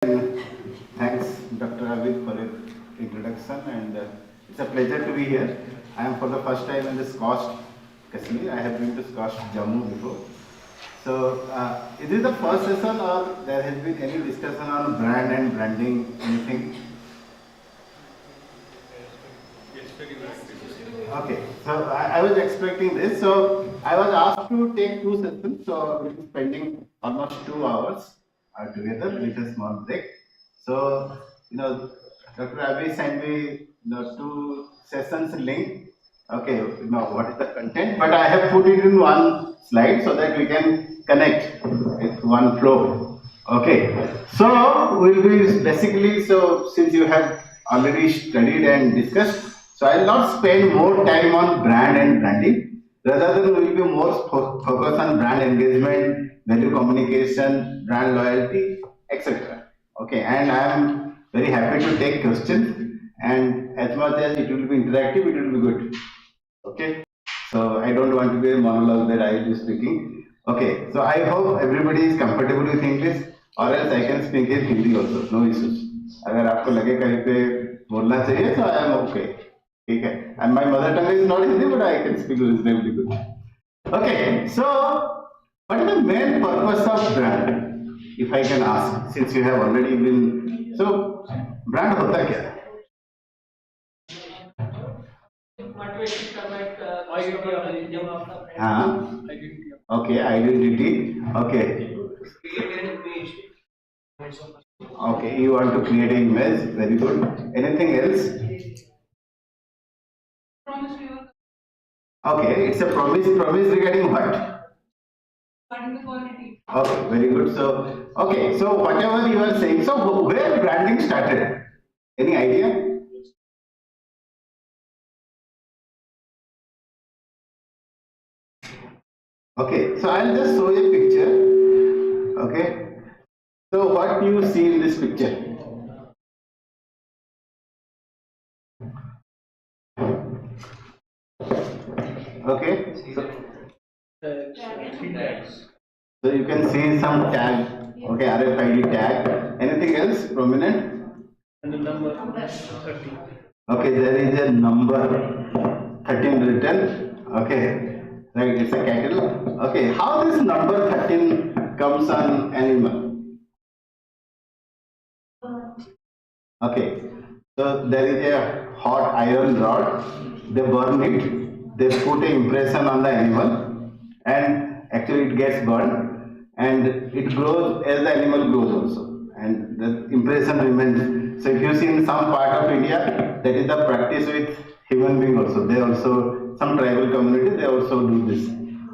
Thanks, Dr. Avid, for your introduction, and it's a pleasure to be here. I am for the first time in this Kashmir. I have been to Jammu before. So, is this the first session, or there has been any discussion on brand and branding? Anything? Okay, so I was expecting this. So I was asked to take two sessions. So we'll be spending almost 2 hours together with a small break. So, Dr. Abbey sent me two sessions link. Okay, what is the content? But I have put it in one slide so that we can connect with one flow. Okay, so we'll be basically, so since you have already studied and discussed, so I will not spend more time on brand and branding. Rather than we will be more focused on brand engagement, value communication, brand loyalty, etc. Okay, and I am very happy to take questions, and as much as it will be interactive, it will be good. Okay, so I don't want to be a monologue that I will be speaking. Okay, so I hope everybody is comfortable with English, or else I can speak in Hindi also, no issues. अगर आपको लगे कहीं पे बोलना चाहिए तो I am okay. ठीक है, and my mother tongue is not Hindi, but I can speak reasonably good. Okay, so what is the main purpose of brand? If I can ask, since you have already been, so brand होता क्या है? हाँ, okay, identity, okay. Okay, you want to create an image, very good. Anything else? Okay, it's a promise regarding what? Okay, very good. So, okay, so whatever you are saying, so where branding started? Any idea? Okay, so I'll just show you a picture. Okay, so what you see in this picture? Okay, so you can see some tag. Okay, RFID tag. Anything else prominent? And the number 13. Okay, there is a number 13 written. Okay, right, it's a cattle. Okay, how this number 13 comes on animal? Okay, so there is a hot iron rod, they burn it, they put an impression on the animal, and actually it gets burned, and it grows as the animal grows also, and the impression remains. So if you see in some part of India, that is the practice with human being also. They also, some tribal community, they also do this.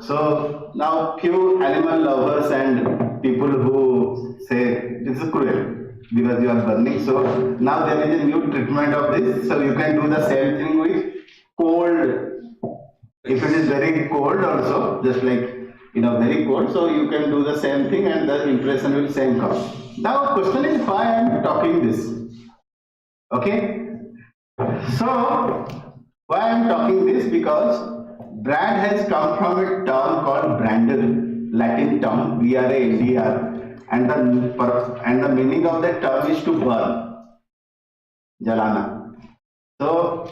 So now few animal lovers and people who say this is cruel because you are burning. So now there is a new treatment of this. So you can do the same thing with cold. If it is very cold also, just like very cold, so you can do the same thing and the impression will same come. Now question is why I am talking this. Okay. So why I am talking this, because brand has come from a term called brander, Latin term BRANDR, and the meaning of that term is to burn, jalana. So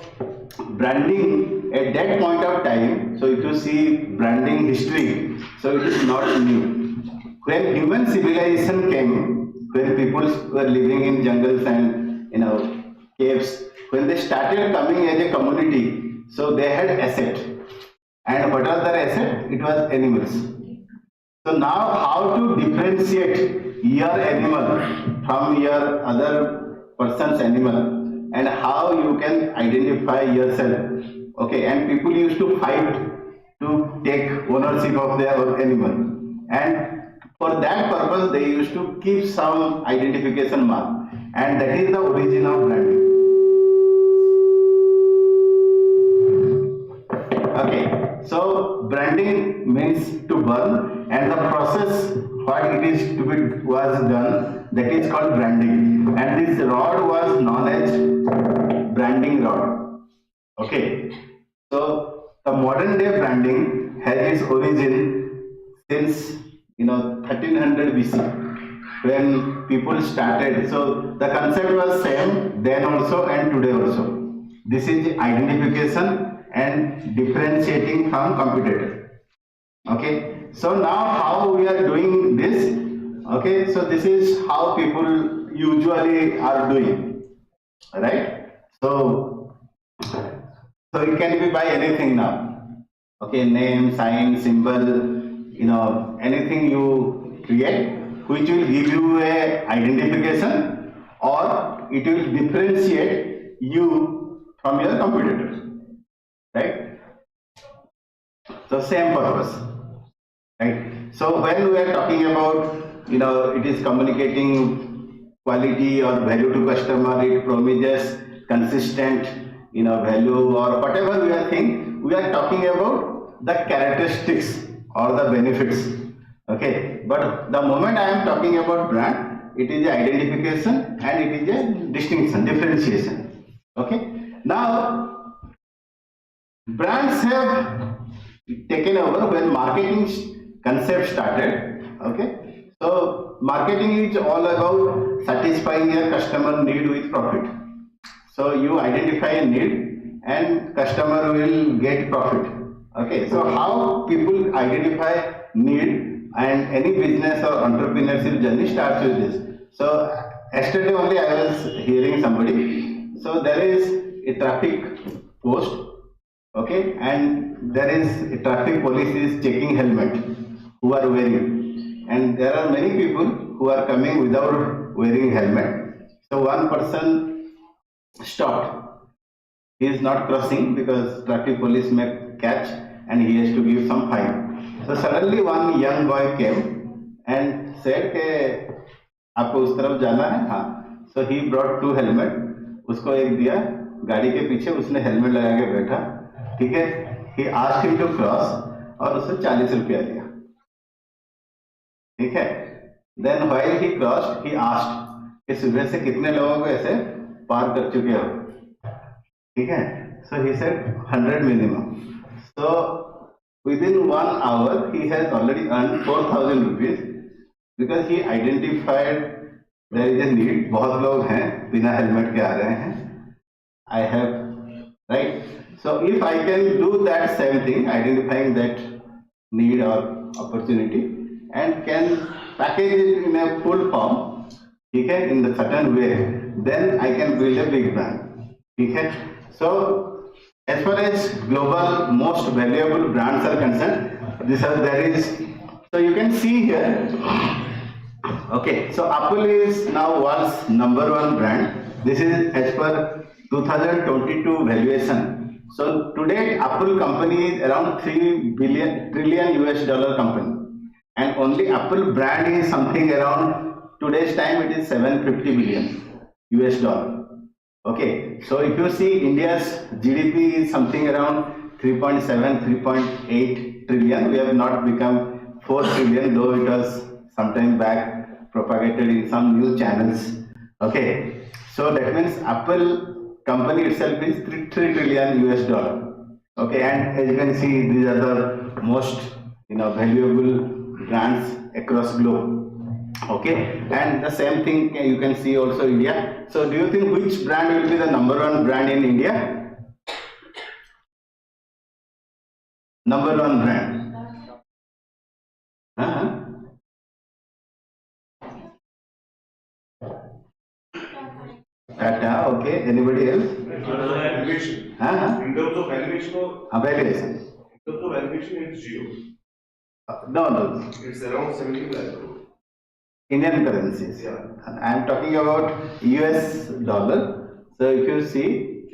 branding at that point of time, so if you see branding history, so it is not new. When human civilization came, when people were living in jungles and caves, when they started coming as a community, so they had asset. And what was their asset? It was animals. So now how to differentiate your animal from your other person's animal, and how you can identify yourself. Okay, and people used to fight to take ownership of their animal, and for that purpose they used to keep some identification mark, and that is the origin of branding. Okay, so branding means to burn, and the process what it is to be was done, that is called branding, and this rod was known as branding rod. Okay, so the modern day branding has its origin since 1300 BC. when people started. So the concept was same then also and today also. This is the identification and differentiating from competitor. Okay, so now how we are doing this? Okay, so this is how people usually are doing, right? So it can be by anything now. Okay, name, sign, symbol, anything you create, which will give you a identification or it will differentiate you from your competitors, right? So same purpose, right? So when we are talking about, it is communicating quality or value to customer, it promises consistent, value or whatever we are thinking, we are talking about the characteristics or the benefits. Okay, but the moment I am talking about brand, it is identification and it is a distinction, differentiation. Okay, now brands have taken over when marketing concept started. Okay, so marketing is all about satisfying your customer need with profit. So you identify a need and customer will get profit. Okay, so how people identify need, and any business or entrepreneurship journey starts with this. So yesterday only I was hearing somebody. So there is a traffic post. Okay, and there is a traffic police is checking helmet who are wearing, and there are many people who are coming without wearing helmet. So one person stopped. He is not crossing because traffic police may catch and he has to give some fine. So suddenly one young boy came and said कि आपको उस तरफ जाना है. हाँ. So he brought 2 helmet. उसको एक दिया, गाड़ी के पीछे उसने हेलमेट लगा के बैठा. ठीक है. He asked him to cross और उससे 40 रुपया दिया. ठीक है. Then while he crossed, he asked कि सुबह से कितने लोगों को ऐसे पार कर चुके हो. ठीक है. So he said 100 minimum. So within 1 hour he has already earned 4,000 rupees because he identified there is a need. बहुत लोग हैं बिना हेलमेट के आ रहे हैं. I have, right? So if I can do that same thing, identifying that need or opportunity, and can package it in a full form, okay, in the certain way, then I can build a big brand. Okay. So as far as global most valuable brands are concerned, there is. So you can see here. Okay. So Apple is now world's #1 brand. This is as per 2022 valuation. So today Apple company is around $3 trillion US company, and only Apple brand is something around today's time it is $750 billion US. Okay, so if you see India's GDP is something around 3.7, 3.8 trillion. We have not become 4 trillion, though it was sometime back propagated in some news channels. Okay, so that means Apple company itself is 3 trillion US. Okay, and as you can see, these are the most valuable brands across globe. Okay, and the same thing you can see also India. So do you think which brand will be the #1 brand in India? #1 brand. Tata. Okay, anybody else? In terms of valuation. In terms of valuation. It's Jio. No. It's around 70 lakh. Indian currencies. Yeah. I am talking about US dollar. So if you see,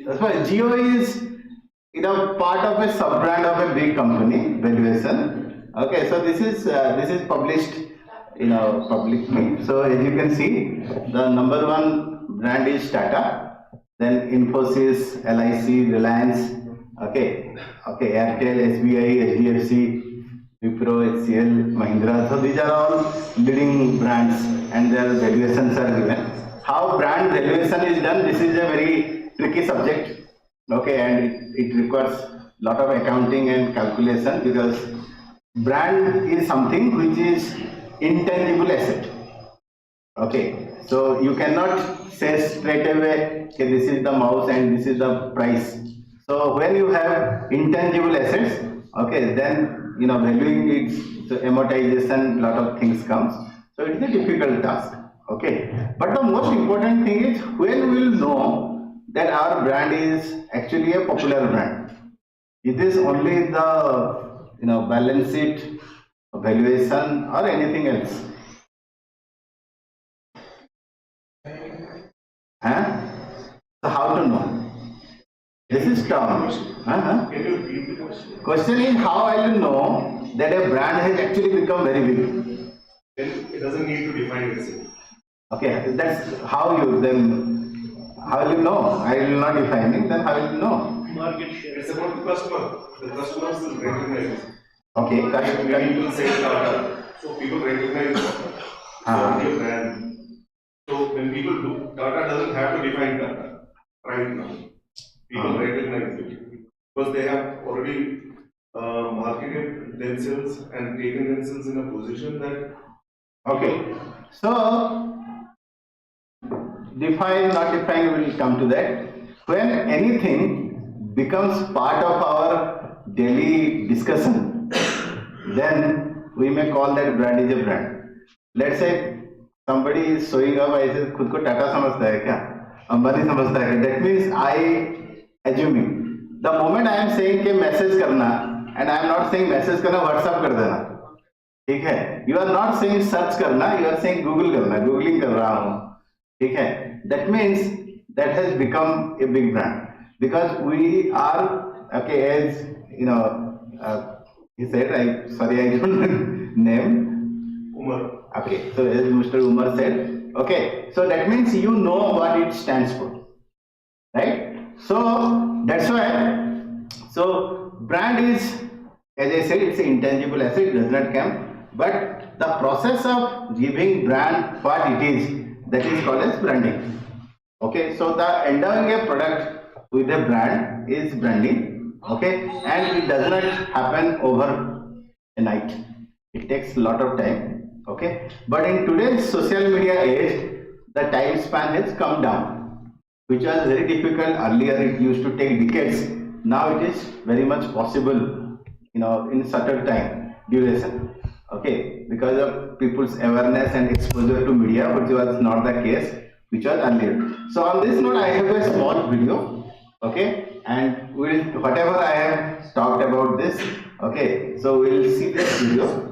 that's why Jio is part of a sub brand of a big company valuation. Okay, so this is published publicly. So as you can see, the #1 brand is Tata, then Infosys, LIC, Reliance, okay, Airtel, SBI, HDFC, Wipro, HCL, Mahindra. So these are all leading brands and their valuations are given. How brand valuation is done, this is a very tricky subject. Okay, and it requires a lot of accounting and calculation because brand is something which is intangible asset. Okay, so you cannot say straight away, okay, this is the mouse and this is the price. So when you have intangible assets, okay, then valuing it, so amortization, lot of things comes. So it is a difficult task. Okay, but the most important thing is when we will know that our brand is actually a popular brand. It is only the balance sheet, valuation, or anything else. Huh? So how to know? This is tough. Can you repeat the question? Question is how I will know that a brand has actually become very big. Then it doesn't need to define itself. Okay, that's how you then. How will you know? I will not define it. Then how will you know? Market share. It's about the customer. The customers will recognize. Okay, When people say Tata, so people recognize your brand. So when people do, Tata doesn't have to define Tata right now. People recognize it because they have already marketed themselves and taken themselves in a position that. Okay, so define, not define, we will come to that. When anything becomes part of our daily discussion, then we may call that brand is a brand. Let's say somebody is showing up, ऐसे खुद को टाटा समझता है क्या, अंबानी समझता है, that means I assuming the moment I am saying कि message करना and I am not saying message करना, व्हाट्सएप कर देना, ठीक है, you are not saying search करना, यू आर सेइंग गूगल करना, गूगलिंग कर रहा हूं, ठीक है, that means that has become a big brand because we are okay, as he said, I don't name Umar. Okay, so as Mr. Umar said, okay, so that means you know what it stands for, right? So that's why, so brand is, as I said, it's an intangible asset, it does not come, but the process of giving brand what it is, that is called as branding. Okay, so the endowing a product with a brand is branding. Okay, and it does not happen over a night, it takes a lot of time. Okay, but in today's social media age, the time span has come down, which was very difficult earlier. It used to take decades. Now it is very much possible, in certain time duration. Okay, because of people's awareness and exposure to media, which was not the case, which was earlier. So on this note, I have a small video. Okay, and we'll, whatever I have talked about this. Okay, so we'll see this video.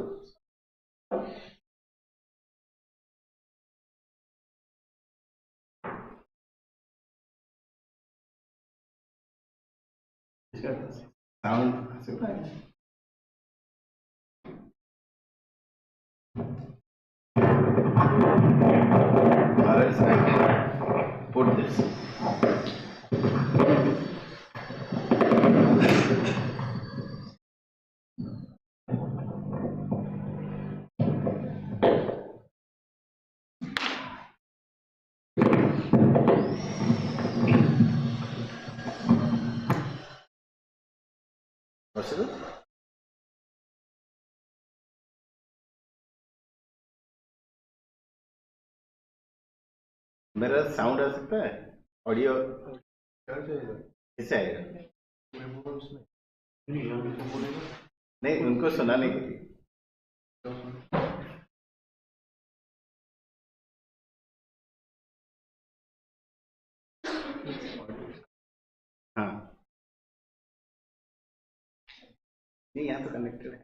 Sound. Or else I put this. Possible? मेरा sound आ सकता है, audio कैसे आएगा? नहीं, उनको सुनाने के लिए। हाँ, नहीं, यहाँ तो कनेक्टेड है।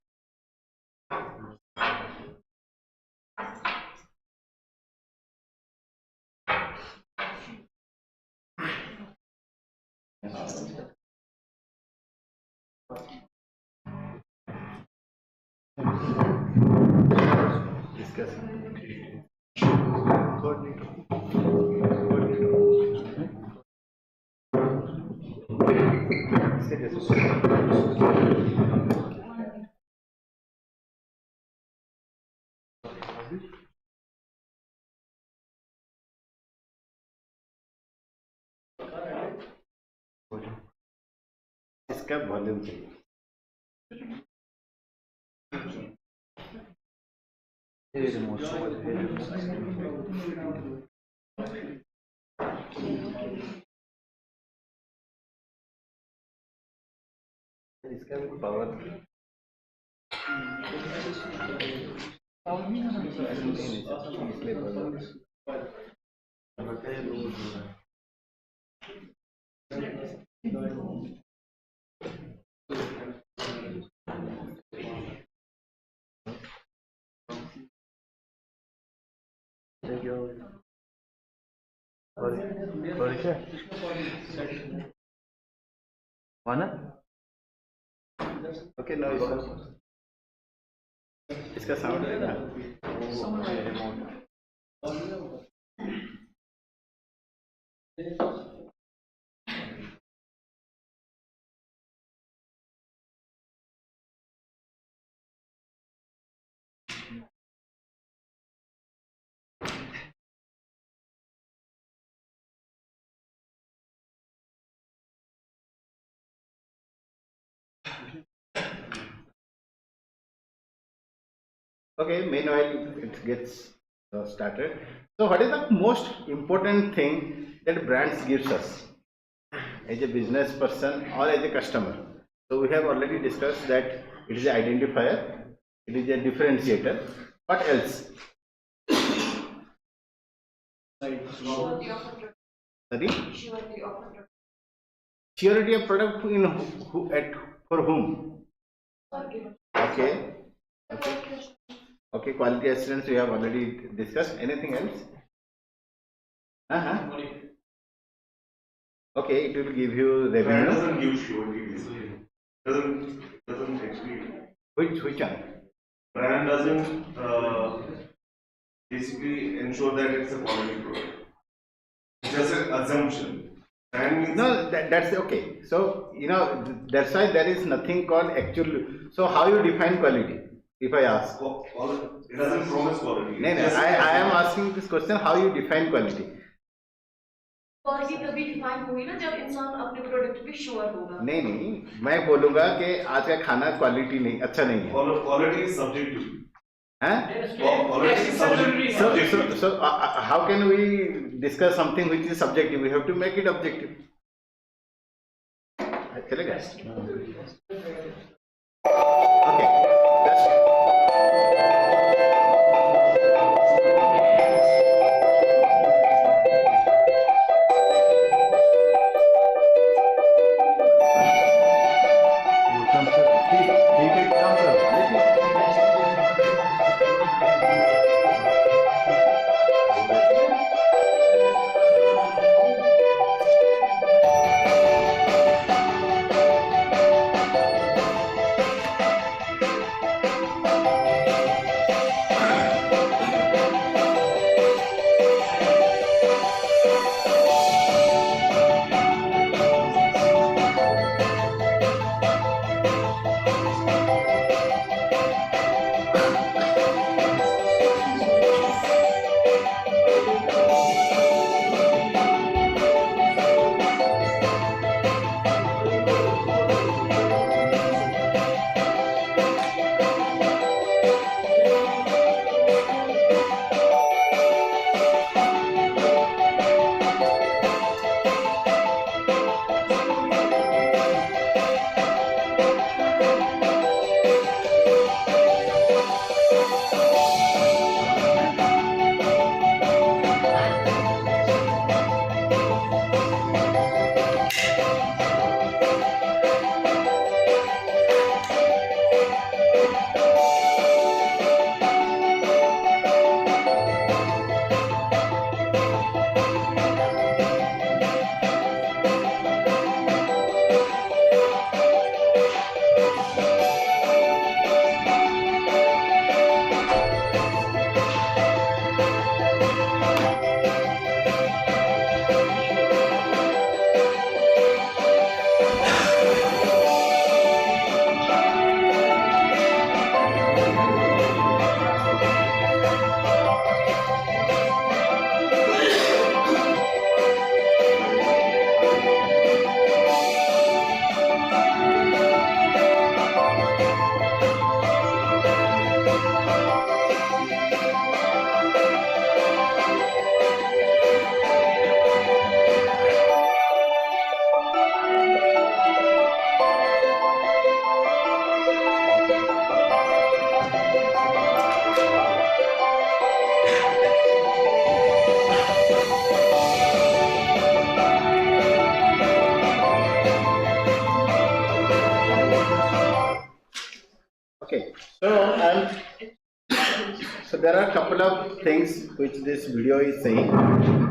इसका वॉल्यूम चाहिए। इसका भी पावर इसलिए ओके नो इसका साउंड है ना Okay, meanwhile it gets started. So, what is the most important thing that brands gives us as a business person or as a customer? So, we have already discussed that it is an identifier, it is a differentiator. What else? Surety of a product. Sorry? Surety of a product. Surety of product in who at for whom? Okay. Okay. Okay, quality assurance we have already discussed. Anything else? Okay, it will give you Brand revenue. doesn't give surety basically. Doesn't actually. Which one? Brand doesn't basically ensure that it's a quality product. It's just an assumption. Brand means No, that's okay. So that's why there is nothing called actual. So how you define quality? If I ask. it doesn't promise quality. No, I am asking this question. How you define quality? Quality तभी define होगी ना जब इंसान अपने product पे sure होगा। नहीं मैं बोलूंगा कि आज का खाना क्वालिटी नहीं अच्छा नहीं है। Quality is subjective. Quality is subjective. So how can we discuss something which is subjective? We have to make it objective. चलेगा? Okay. there are a couple of things which this video is saying,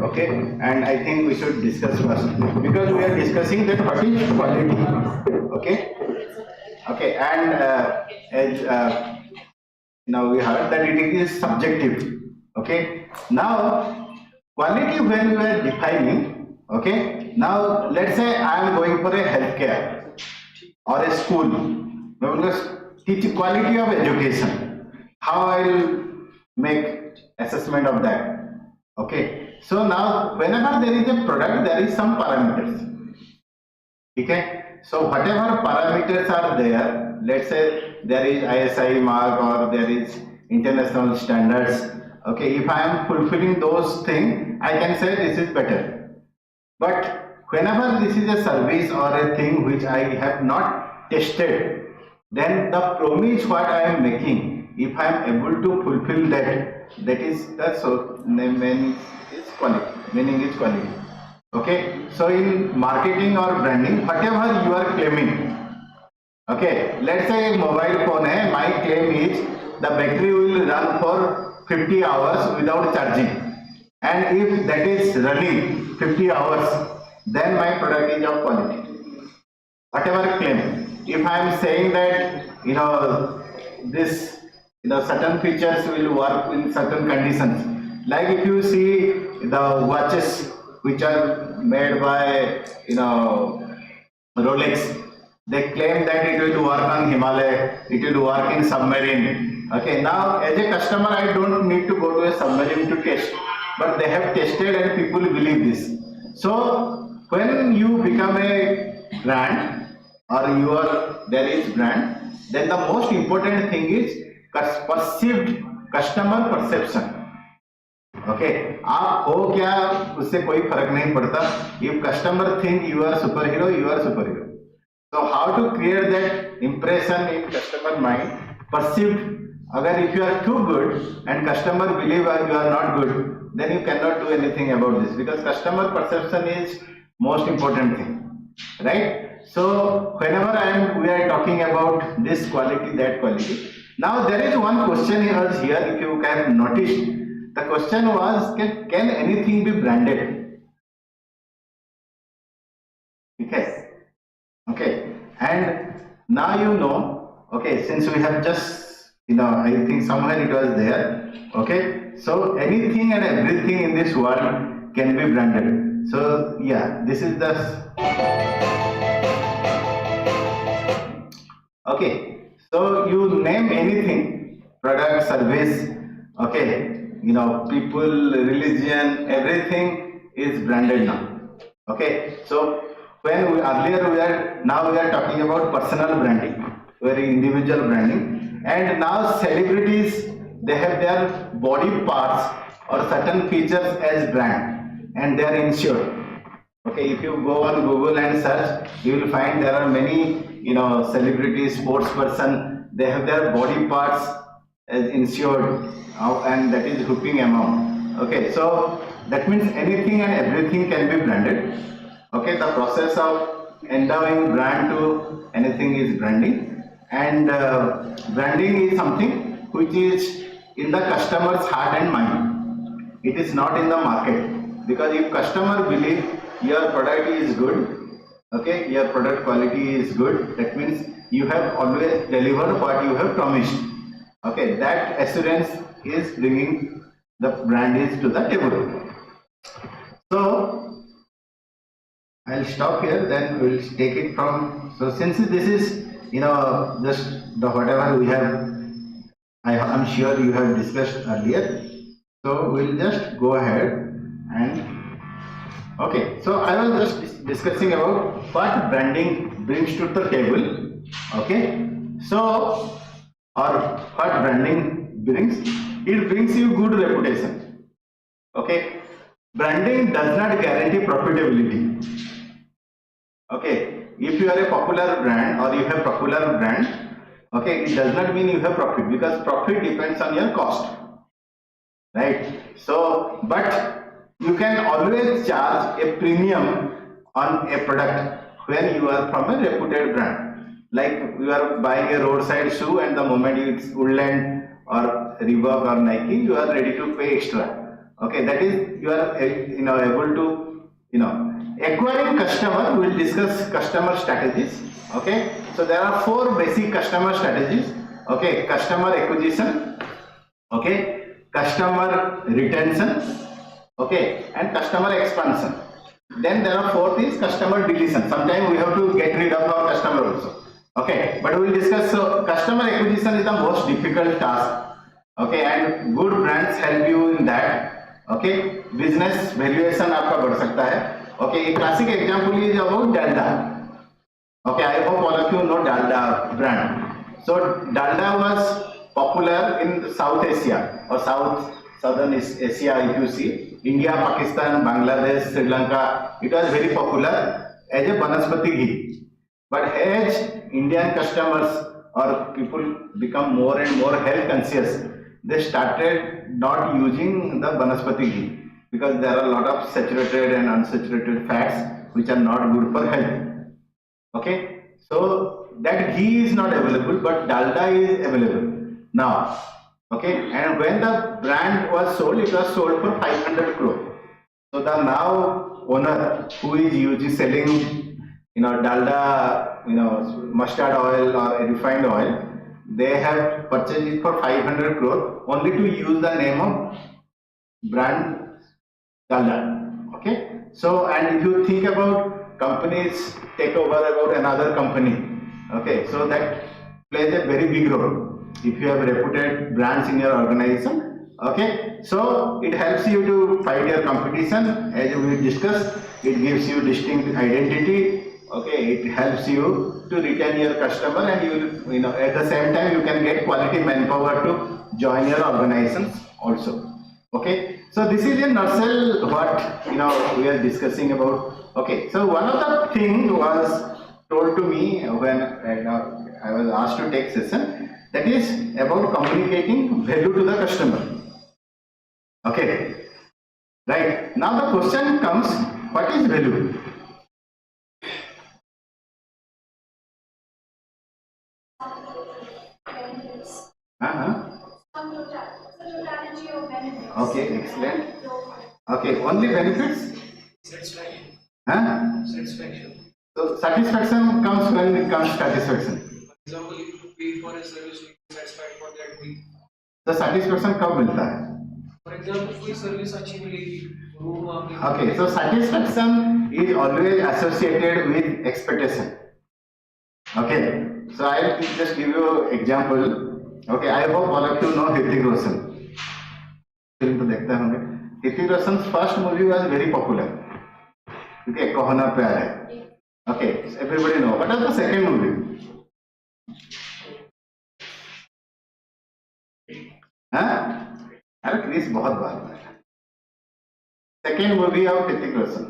okay, and I think we should discuss first, because we are discussing that what is quality, okay, okay, and as now we heard that it is subjective, okay. Now quality, when we are defining, okay, now let's say I am going for a healthcare or a school, because teach quality of education, how I will make assessment of that, okay. So now whenever there is a product, there is some parameters, okay. So whatever parameters are there, let's say there is ISI mark or there is international standards, okay, if I am fulfilling those things, I can say this is better. But whenever this is a service or a thing which I have not tested, then the promise what I am making, if I am able to fulfill that, that is the so meaning is quality. Meaning is quality. Okay. So in marketing or branding, whatever you are claiming, okay, let's say mobile phone hai, my claim is the battery will run for 50 hours without charging, and if that is running 50 hours, then my product is of quality. Whatever claim. If I am saying that this certain features will work in certain conditions, like if you see the watches which are made by Rolex, they claim that it will work on Himalaya, it will work in submarine. Okay, now as a customer I don't need to go to a submarine to test, but they have tested and people believe this. So when you become a brand or there is brand, then the most important thing is perceived customer perception. Okay, आप हो क्या उससे कोई फर्क नहीं पड़ता. If customer think you are superhero, you are superhero. So how to create that impression in customer mind, perceived. Agar if you are too good and customer believe you are not good, then you cannot do anything about this, because customer perception is most important thing, right? So whenever we are talking about this quality, that quality. Now there is one question here, if you can notice, the question was, can anything be branded? Okay, okay, and now okay, since we have just, I think somewhere it was there, okay, so anything and everything in this world can be branded. So yeah, this is the okay, so you name anything, product, service, okay, people, religion, everything is branded now. Okay, so when now we are talking about personal branding, very individual branding, and now celebrities, they have their body parts or certain features as brand, and they are insured. Okay, if you go on Google and search, you will find there are many celebrities, sports person, they have their body parts as insured, and that is whooping amount. Okay, so that means anything and everything can be branded. Okay, the process of endowing brand to anything is branding, and branding is something which is in the customer's heart and mind. It is not in the market, because if customer believe your product is good, okay, your product quality is good, that means you have always delivered what you have promised. Okay, that assurance is bringing the brand is to the table. So I'll stop here, then we'll take it from. So since this is just the whatever we have, I'm sure you have discussed earlier. So we'll just go ahead and okay. So I was just discussing about what branding brings to the table. Okay. So what branding brings? It brings you good reputation. Okay. Branding does not guarantee profitability. Okay. If you are a popular brand or you have popular brand, okay, it does not mean you have profit, because profit depends on your cost, right? So, but you can always charge a premium on a product when you are from a reputed brand. Like you are buying a roadside shoe, and the moment it's Woodland or Reebok or Nike, you are ready to pay extra. Okay, that is you are able to acquiring customer. We will discuss customer strategies. Okay, so there are 4 basic customer strategies. Okay, customer acquisition. Okay, customer retention. Okay, and customer expansion. Then there are 4th is customer deletion. Sometimes we have to get rid of our customer also. Okay, but we will discuss. So customer acquisition is the most difficult task. Okay, and good brands help you in that. Okay, business valuation आपका बढ़ सकता है. Okay, a classic example is about Dalda. Okay, I hope all of you know Dalda brand. So Dalda was popular in South Asia or Southern Asia. If you see India, Pakistan, Bangladesh, Sri Lanka, it was very popular as a Banaspati ghee. But as Indian customers or people become more and more health conscious, they started not using the Banaspati ghee because there are a lot of saturated and unsaturated fats which are not good for health. Okay, so that ghee is not available, but Dalda is available now. Okay, and when the brand was sold, it was sold for 500 crore. So the now owner who is selling Dalda, mustard oil or refined oil, they have purchased it for 500 crore only to use the name of brand Dalda. Okay, so and if you think about companies take over about another company, okay, so that plays a very big role if you have reputed brands in your organization. Okay, so it helps you to fight your competition. As we discussed, it gives you distinct identity. Okay, it helps you to retain your customer, and you at the same time you can get quality manpower to join your organizations also. Okay, so this is in nutshell what we are discussing about. Okay, so one of the things was told to me when I was asked to take session, that is about communicating value to the customer. Okay, right, now the question comes, what is value? Okay, excellent. Okay, only benefits? Satisfaction. Satisfaction. So satisfaction comes when it comes satisfaction. For example, if you pay for a service, you are satisfied for that week. The satisfaction कब मिलता है? For example, कोई service अच्छी मिलेगी, room आपके. Okay, so satisfaction is always associated with expectation. Okay, so I will just give you example. Okay, I hope all of you know Hrithik Roshan. Film तो देखते होंगे. Hrithik Roshan's first movie was very popular. Okay, कहो ना प्यार है. Okay, so everybody know. What was the second movie? अरे Chris बहुत बार. Second movie of Hrithik Roshan.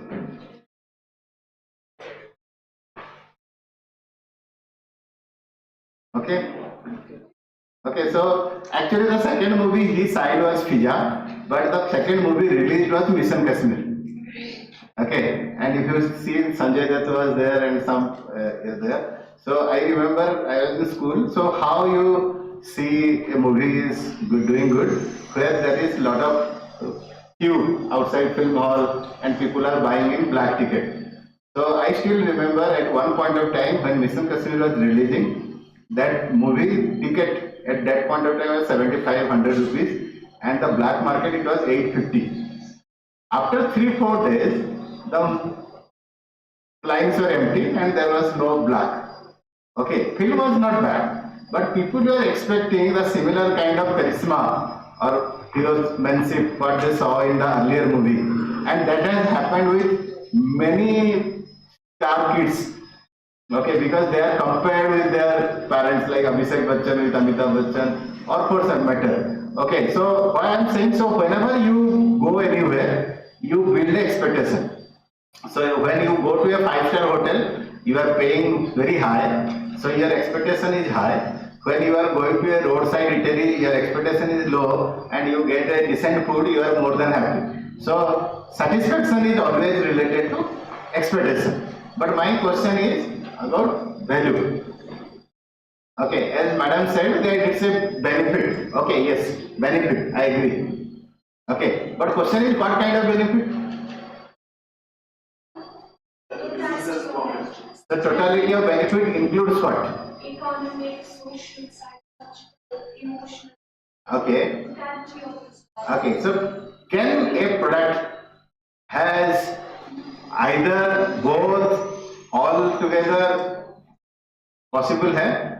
Okay. Okay, so actually the second movie his side was Fija, but the second movie released was Mission Kashmir. Okay, and if you see Sanjay Dutt was there and some is there. So I remember I was in school. So how you see a movie is doing good, where there is lot of queue outside film hall and people are buying in black ticket. So I still remember at one point of time when Mission Kashmir was releasing, that movie ticket at that point of time was 7500 rupees and the black market it was 850. After 3-4 days, the lines were empty and there was no black. Okay, film was not bad, but people were expecting the similar kind of charisma or heromanship what they saw in the earlier movie, and that has happened with many star kids. Okay, because they are compared with their parents like Abhishek Bachchan with Amitabh Bachchan or for some matter. Okay, so why I am saying, so whenever you go anywhere, you build the expectation. So when you go to a 5-star hotel, you are paying very high, so your expectation is high. When you are going to a roadside eatery, your expectation is low and you get a decent food, you are more than happy. So satisfaction is always related to expectation. But my question is about value. Okay, as madam said that it's a benefit. Okay, yes, benefit. I agree. Okay, but question is what kind of benefit? The totality of benefit includes what? Economic, social, psychological, emotional. Okay. Strategy of this. Okay, so can a product has either both all together possible है?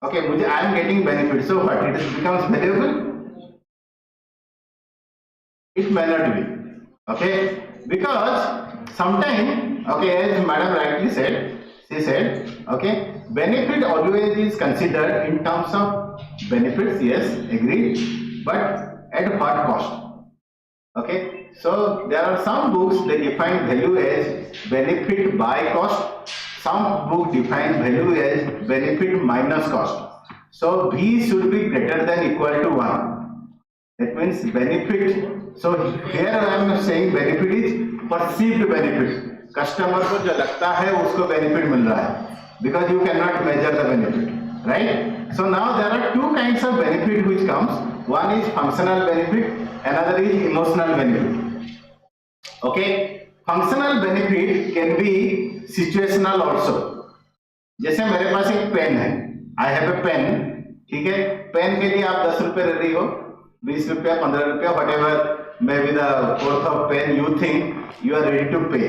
Okay, मुझे I am getting benefit, so what? It becomes valuable? It may not be. Okay, because sometime, okay, as madam rightly said, she said, okay, benefit always is considered in terms of benefits, yes, agreed, but at what cost? Okay, so there are some books that define value as benefit by cost, some books define value as benefit minus cost. So B should be greater than equal to 1. That means benefit. So here I am saying benefit is perceived benefit. Customer को जो लगता है उसको benefit मिल रहा है, because you cannot measure the benefit, right? So now there are two kinds of benefit which comes. One is functional benefit, another is emotional benefit. Okay, functional benefit can be situational also. जैसे मेरे पास एक pen है, I have a pen, ठीक है, pen के लिए आप 10 रुपए रेडी हो, 20 रुपया, 15 रुपया, whatever may be the worth of pen you think you are ready to pay,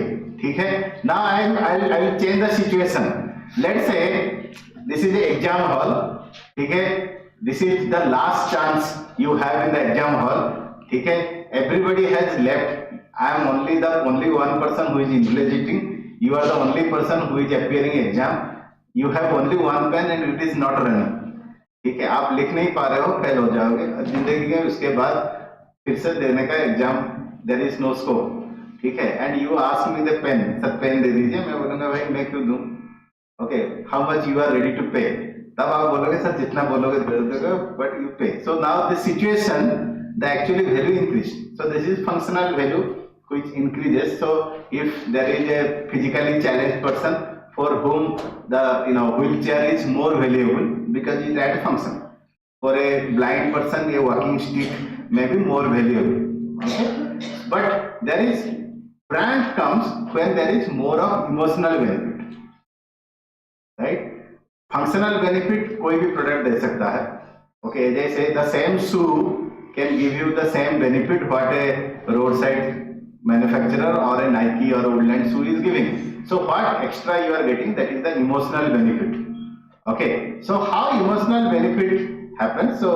ठीक है. Now I will change the situation. Let's say this is exam hall, ठीक है, this is the last chance you have in the exam hall, ठीक है, everybody has left, I am only one person who is invigilating, you are the only person who is appearing exam, you have only one pen and it is not running, ठीक है, आप लिख नहीं पा रहे हो, फेल हो जाओगे जिंदगी में. उसके बाद फिर से देने का exam, there is no scope, ठीक है, and you ask me the pen, sir pen दे दीजिए, मैं बोलूंगा भाई मैं क्यों दूं, okay, how much you are ready to pay, तब आप बोलोगे सर जितना बोलोगे दे दोगे, बट यू पे. So now the situation, the actually value increase. So this is functional value which increases. So if there is a physically challenged person for whom the wheelchair is more valuable because it adds function. For a blind person, a walking stick may be more valuable. Okay, but there is brand comes when there is more of emotional benefit, right? Functional benefit कोई भी product दे सकता है. Okay, जैसे the same shoe can give you the same benefit what a roadside manufacturer or a Nike or a Woodland shoe is giving. So what extra you are getting, that is the emotional benefit. Okay, so how emotional benefit happens? So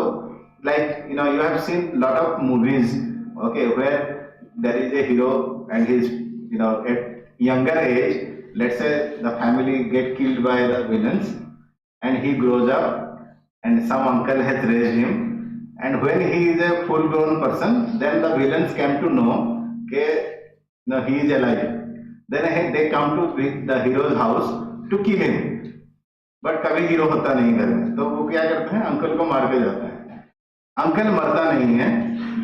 like you have seen lot of movies, okay, where there is a hero and his at younger age, let's say the family get killed by the villains and he grows up and some uncle has raised him. And when he is a full-grown person, then the villains came to know that he is alive. Then they come to the hero's house to kill him. But कभी hero होता नहीं घर में, तो वो क्या करते हैं, अंकल को मार के जाते हैं. अंकल मरता नहीं है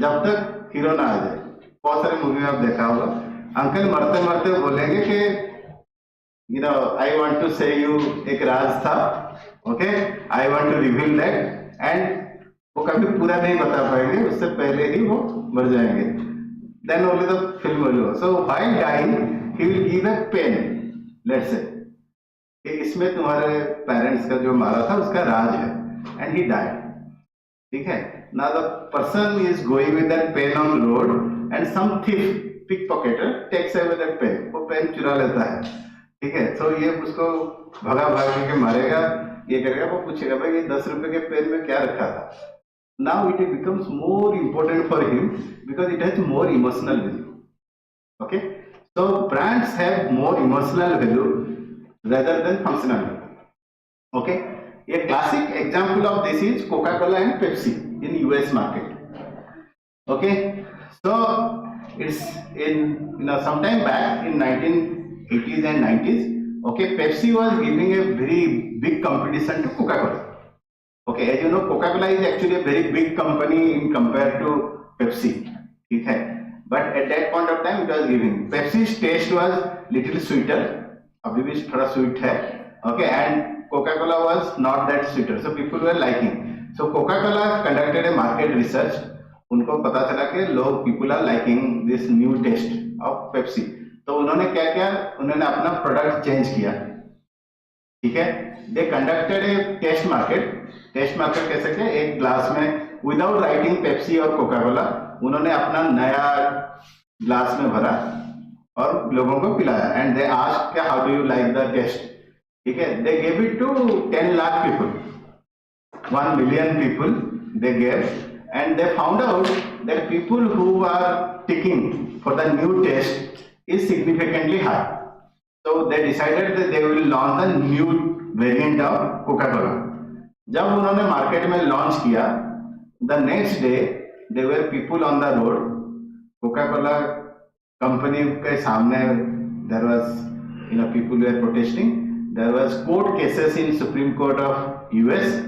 जब तक हीरो ना आ जाए. बहुत सारे मूवी में आप देखा होगा, अंकल मरते मरते बोलेंगे कि I want to say you एक राज था, okay, I want to reveal that, and वो कभी पूरा नहीं बता पाएंगे, उससे पहले ही वो मर जाएंगे. Then only the film will go. So while dying, he will give a pen. Let's say कि इसमें तुम्हारे पेरेंट्स का जो मारा था उसका राज है, and he died. ठीक है. Now the person is going with that pen on the road, and some thief, pickpocketer takes away that pen. वो पेन चुरा लेता है. ठीक है. तो ये उसको भगा भाग के मारेगा, ये करेगा, वो पूछेगा भाई ये 10 रुपए के पेन में क्या रखा था. Now it becomes more important for him because it has more emotional value. Okay, so brands have more emotional value rather than functional value. Okay, a classic example of this is Coca-Cola and Pepsi in US market. Okay, so it's in sometime back in 1980s and 90s. Okay, Pepsi was giving a very big competition to Coca-Cola. Okay, as you know, Coca-Cola is actually a very big company in compared to Pepsi. Okay, but at that point of time, it was giving. Pepsi's taste was little sweeter, अभी भी थोड़ा sweet है, okay, and Coca Cola was not that sweeter, so people were liking, so Coca Cola conducted a market research, उनको पता चला कि लोग people are liking this new taste of Pepsi, तो उन्होंने क्या किया, उन्होंने अपना प्रोडक्ट चेंज किया, ठीक है, दे कंडक्टेड ए टेस्ट मार्केट कैसे किया, एक ग्लास में विदाउट राइटिंग पेप्सी और कोका कोला उन्होंने अपना नया ग्लास में भरा और लोगों को पिलाया, and they asked how do you like the taste, ठीक है, they gave it to 10 lakh people, 1 million people they gave, and they found out that people who are ticking for the new taste is significantly high, so they decided that they will launch a new variant of Coca-Cola. जब उन्होंने market में launch किया, the next day there were people on the road, Coca-Cola company के सामने there was, people were protesting, there was court cases in Supreme Court of US,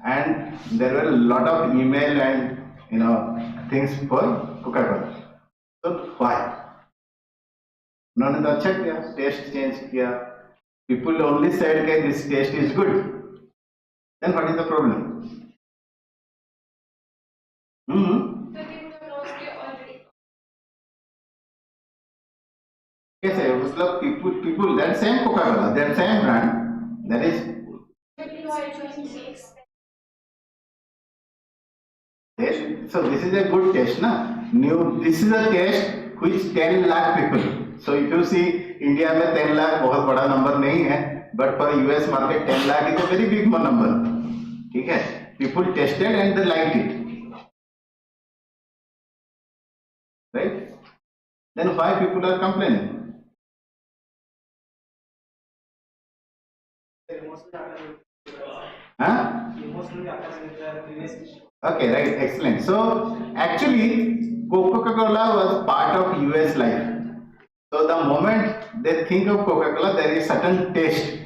and there were a lot of email and things for Coca-Cola. So why? उन्होंने तो अच्छा किया, taste change किया, people only said that this taste is good, then what is the problem? कैसे, मतलब people that same Coca-Cola, that same brand, that is taste. So this is a good taste, na? This is a taste which 10 lakh people. So if you see India में 10 लाख बहुत बड़ा number नहीं है, but for US market 10 lakh is a very big number, ठीक है? People tested and they liked it, right? Then why people are complaining? Huh? Okay, right, excellent. So actually Coca-Cola was part of US life. So the moment they think of Coca-Cola, there is certain taste,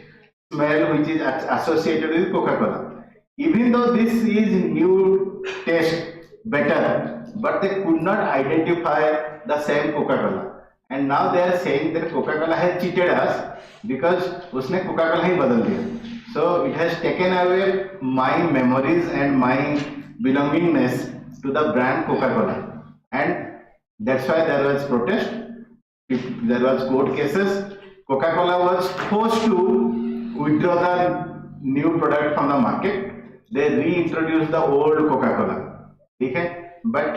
smell which is associated with Coca-Cola. Even though this is new taste, better, but they could not identify the same Coca-Cola. And now they are saying that Coca-Cola has cheated us because उसने Coca-Cola ही बदल दिया. So it has taken away my memories and my belongingness to the brand Coca-Cola, and that's why there was protest, there was court cases. Coca-Cola was forced to withdraw the new product from the market. They reintroduced the old Coca-Cola, ठीक है, but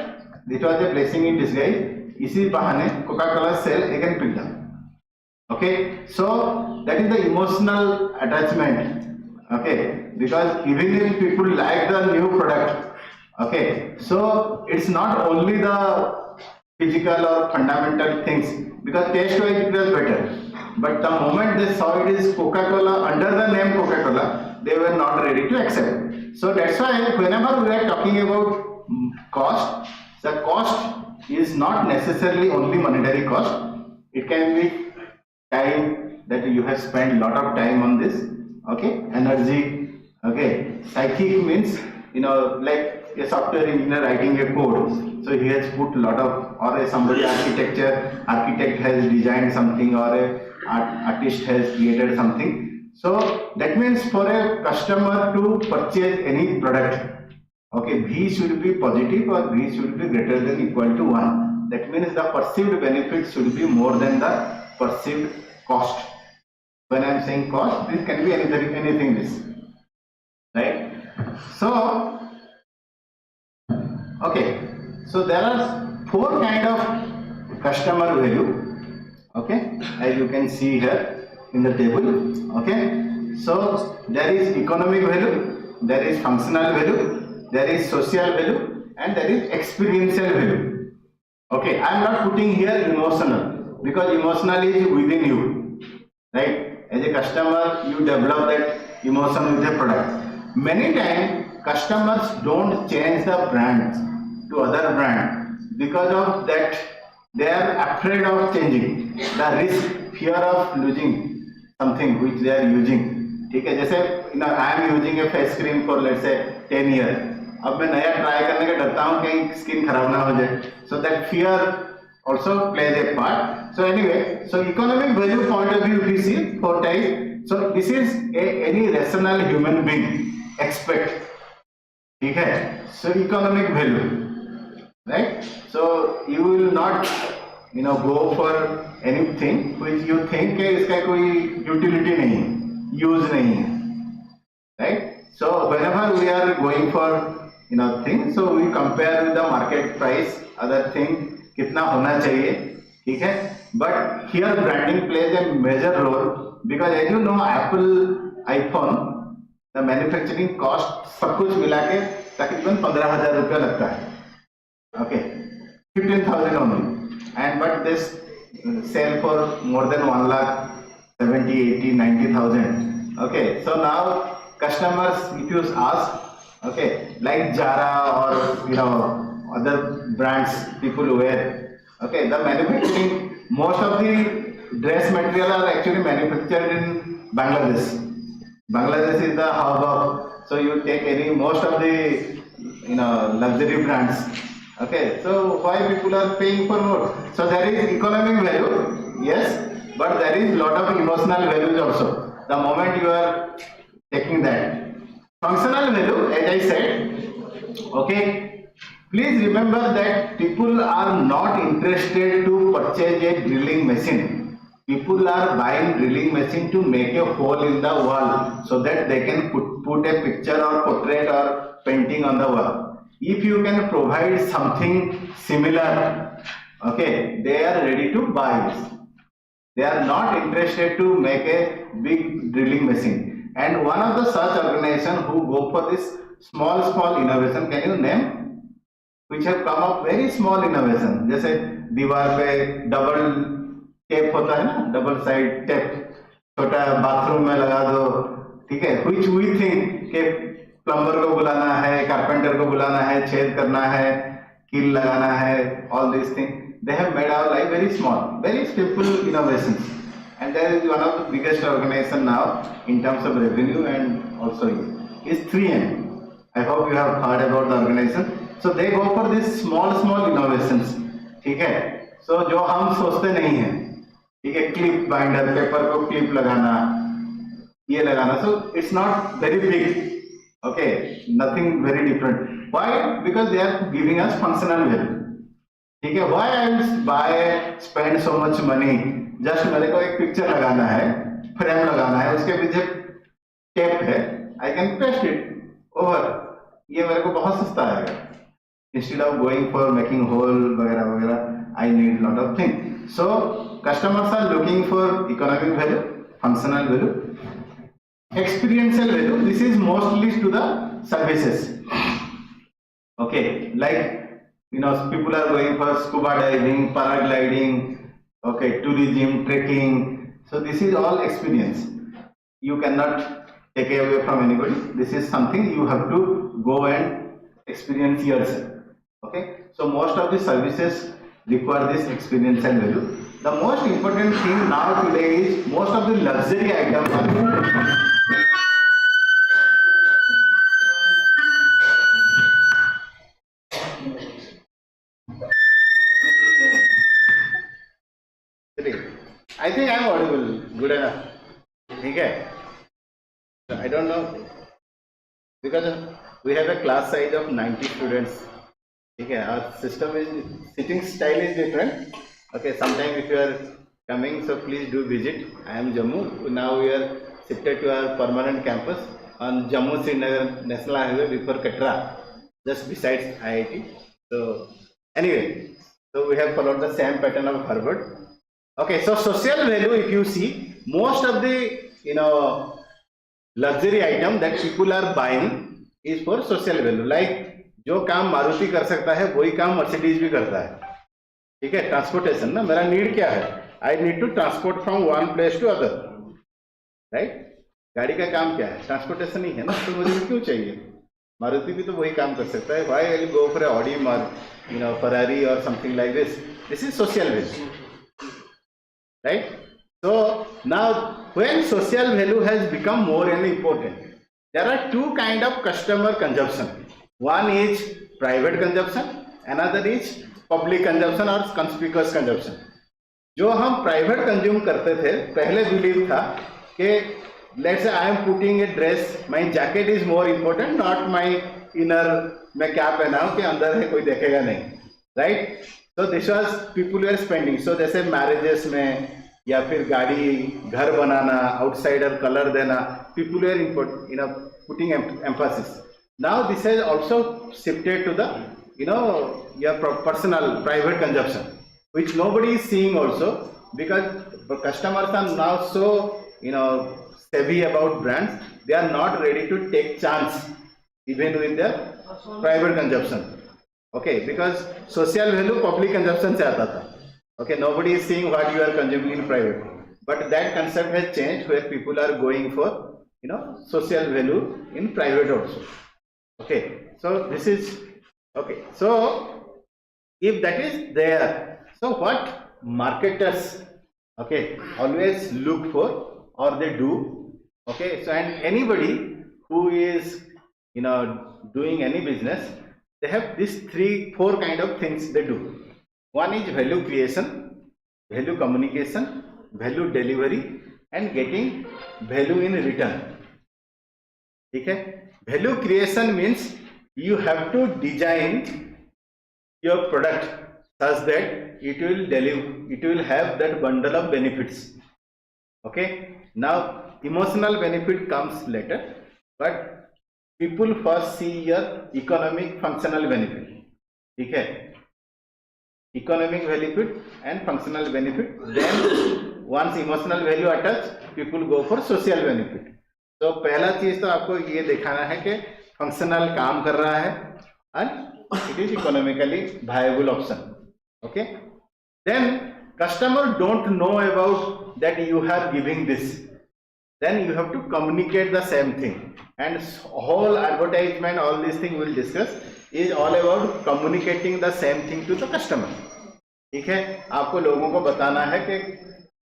it was a blessing in disguise. इसी बहाने Coca-Cola sell again picked up. Okay, so that is the emotional attachment. Okay, because even if people like the new product, okay, so it's not only the physical or fundamental things, because taste wise it was better, but the moment they saw it is Coca-Cola under the name Coca-Cola, they were not ready to accept. So that's why whenever we are talking about cost, the cost is not necessarily only monetary cost. It can be time that you have spent a lot of time on this, okay, energy, okay, psychic means, like a software engineer writing a code, so he has put a lot of, or somebody architect has designed something, or a artist has created something. So that means for a customer to purchase any product, okay, V should be positive or V should be greater than equal to 1. That means the perceived benefit should be more than the perceived cost. When I am saying cost, this can be anything this, right? So, okay, so there are 4 kind of customer value, okay, as you can see here in the table, okay. So there is economic value, there is functional value, there is social value, and there is experiential value. Okay, I am not putting here emotional, because emotional is within you, right? As a customer, you develop that emotion with the product. Many times customers don't change the brand to other brand because of that they are afraid of changing, the risk, fear of losing something which they are using, ठीक है, जैसे I am using a face cream for let's say 10 years, अब मैं नया try करने का डरता हूँ कहीं स्किन खराब ना हो जाए, so that fear also plays a part. So anyway, so economic value point of view, if you see 4 types. So this is any rational human being expect. Okay. So economic value, right? So you will not, go for anything which you think है इसका कोई utility नहीं, use नहीं है, right? So whenever we are going for thing, so we compare with the market price, other thing कितना होना चाहिए, ठीक है? But here branding plays a major role because as you know Apple iPhone the manufacturing cost सब कुछ मिला के तकरीबन 15,000 रुपया लगता है, okay, 15,000 only, and but this sell for more than 1 lakh 70, 80, 90,000. Okay, so now customers, if you ask, okay, like Zara or other brands people wear, okay, the manufacturing, most of the dress material are actually manufactured in Bangladesh. Bangladesh is the hub of, so you take most of the luxury brands. Okay, so why people are paying for more? So there is economic value, yes, but there is lot of emotional values also. The moment you are taking that. Functional value, as I said, okay, please remember that people are not interested to purchase a drilling machine. People are buying drilling machine to make a hole in the wall so that they can put a picture or portrait or painting on the wall. If you can provide something similar, okay, they are ready to buy it. They are not interested to make a big drilling machine. And one of the such organization who go for this small innovation, can you name? Which have come up very small innovation. जैसे दीवार पे double tape होता है ना, double side tape, छोटा bathroom में लगा दो, ठीक है? Which we think के प्लम्बर को बुलाना है, कारपेंटर को बुलाना है, छेद करना है, कील लगाना है, all these things. They have made our life very small, very simple innovations, and there is one of the biggest organization now in terms of revenue and also is 3M. I hope you have heard about the organization. So they go for these small innovations, ठीक है? So जो हम सोचते नहीं हैं, ठीक है? Clip binder, paper को क्लिप लगाना, ये लगाना. So it's not very big, okay? Nothing very different. Why? Because they are giving us functional value. ठीक है? Why I will spend so much money? Just मेरे को एक पिक्चर लगाना है, फ्रेम लगाना है, उसके पीछे टेप है, I can paste it over. ये मेरे को बहुत सस्ता आएगा. Instead of going for making hole वगैरह, I need lot of things. So customers are looking for economic value, functional value, experiential value. This is mostly to the services. Okay, like people are going for scuba diving, paragliding, okay, tourism, trekking. So this is all experience. You cannot take away from anybody. This is something you have to go and experience yourself. Okay, so most of the services require this experiential value. The most important thing now today is most of the luxury items are I think I am audible, good enough. Okay. So I don't know, because we have a class size of 90 students. Okay, our system is, sitting style is different. Okay, sometime if you are coming, so please do visit. I am Jammu. Now we are shifted to our permanent campus on Jammu Srinagar National Highway before Katra, just besides IIT. So anyway, so we have followed the same pattern of Harvard. Okay, so social value, if you see, most of the luxury item that people are buying is for social value. Like जो काम मारुति कर सकता है वही काम Mercedes भी करता है, ठीक है? ट्रांसपोर्टेशन ना, मेरा नीड क्या है? I need to transport from one place to other, right? गाड़ी का काम क्या है? ट्रांसपोर्टेशन ही है ना, तो मुझे क्यों चाहिए? मारुति भी तो वही काम कर सकता है. Why I will go for Audi Ferrari और something like this? This is social value, right? So now when social value has become more and important, there are two kind of customer consumption. One is private consumption another is public consumption और conspicuous consumption. जो हम private consume करते थे पहले believe था कि let's say I am putting a dress, my jacket is more important, not my inner, मैं क्या पहना हूँ कि अंदर है कोई देखेगा नहीं, right. So this was people were spending. So जैसे मैरिजेस में या फिर गाड़ी घर बनाना, आउटसाइडर कलर देना, people were putting emphasis. Now this has also shifted to the your personal private consumption, which nobody is seeing also, because customers are now so savvy about brands, they are not ready to take chance even with their private consumption. Okay, because social value public consumption se aata tha. Okay, nobody is seeing what you are consuming in private, but that concept has changed where people are going for social value in private also. Okay, so this is okay. So if that is there, so what marketers always look for or they do, so and anybody who is doing any business, they have these 3-4 kind of things they do. One is value creation, value communication, value delivery, and getting value in return. Okay, value creation means you have to design your product such that it will deliver, it will have that bundle of benefits. Okay, now emotional benefit comes later, but people first see your economic functional benefit. Okay, economic benefit and functional benefit, then once emotional value attached, people go for social benefit. तो पहला चीज तो आपको ये दिखाना है कि functional काम कर रहा है and it is economically viable option. Okay, then customer don't know about that you are giving this, then you have to communicate the same thing, and whole advertisement, all these things we'll discuss, is all about communicating the same thing to the customer. ठीक है, आपको लोगों को बताना है कि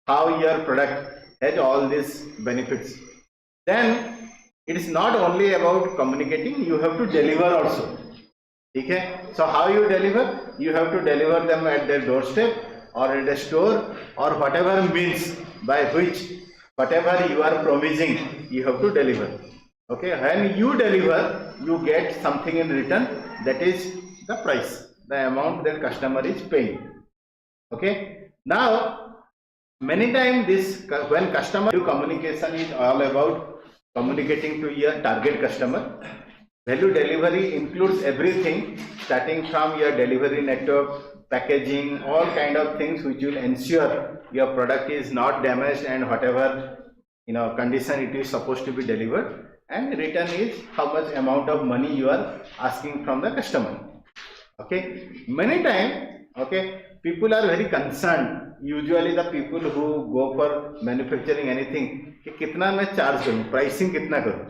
how your product has all these benefits. Then it is not only about communicating, you have to deliver also. ठीक है, so how you deliver? You have to deliver them at their doorstep or at a store or whatever means by which whatever you are promising you have to deliver. Okay, when you deliver, you get something in return, that is the price, the amount that customer is paying. Okay, now many times this when customer communication is all about communicating to your target customer. Value delivery includes everything starting from your delivery network, packaging, all kind of things which will ensure your product is not damaged and whatever condition it is supposed to be delivered, and return is how much amount of money you are asking from the customer. Okay, many times people are very concerned, usually the people who go for manufacturing anything, कि कितना मैं charge करूं, pricing कितना करूं,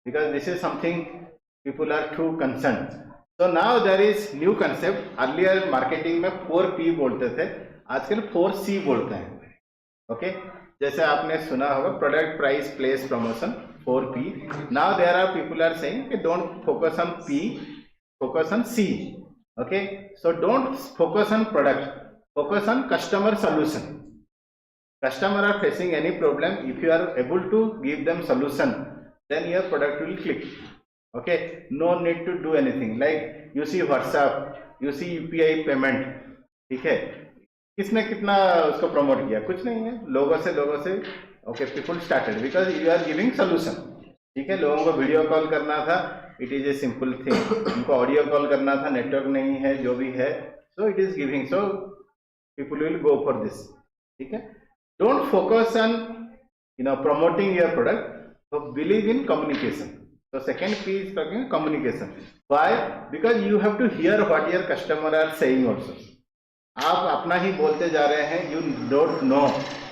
because this is something people are too concerned. So now there is new concept. Earlier marketing में 4P बोलते थे, आजकल 4C बोलते हैं. Okay, जैसे आपने सुना होगा product, price, place, promotion, 4P. Now there are people are saying कि don't focus on P, focus on C. Okay, so don't focus on product, focus on customer solution. Customer are facing any problem, if you are able to give them solution, then your product will click. Okay, no need to do anything, like you see WhatsApp, you see UPI payment. ठीक है, किसने कितना उसको promote किया, कुछ नहीं है, लोगों से okay, people started because you are giving solution. ठीक है, लोगों को वीडियो कॉल करना था, it is a simple thing, उनको ऑडियो कॉल करना था, नेटवर्क नहीं है, जो भी है, so it is giving, so people will go for this. ठीक है, don't focus on promoting your product, so believe in communication. So second P is talking communication. Why? Because you have to hear what your customer are saying also. आप अपना ही बोलते जा रहे हैं, you don't know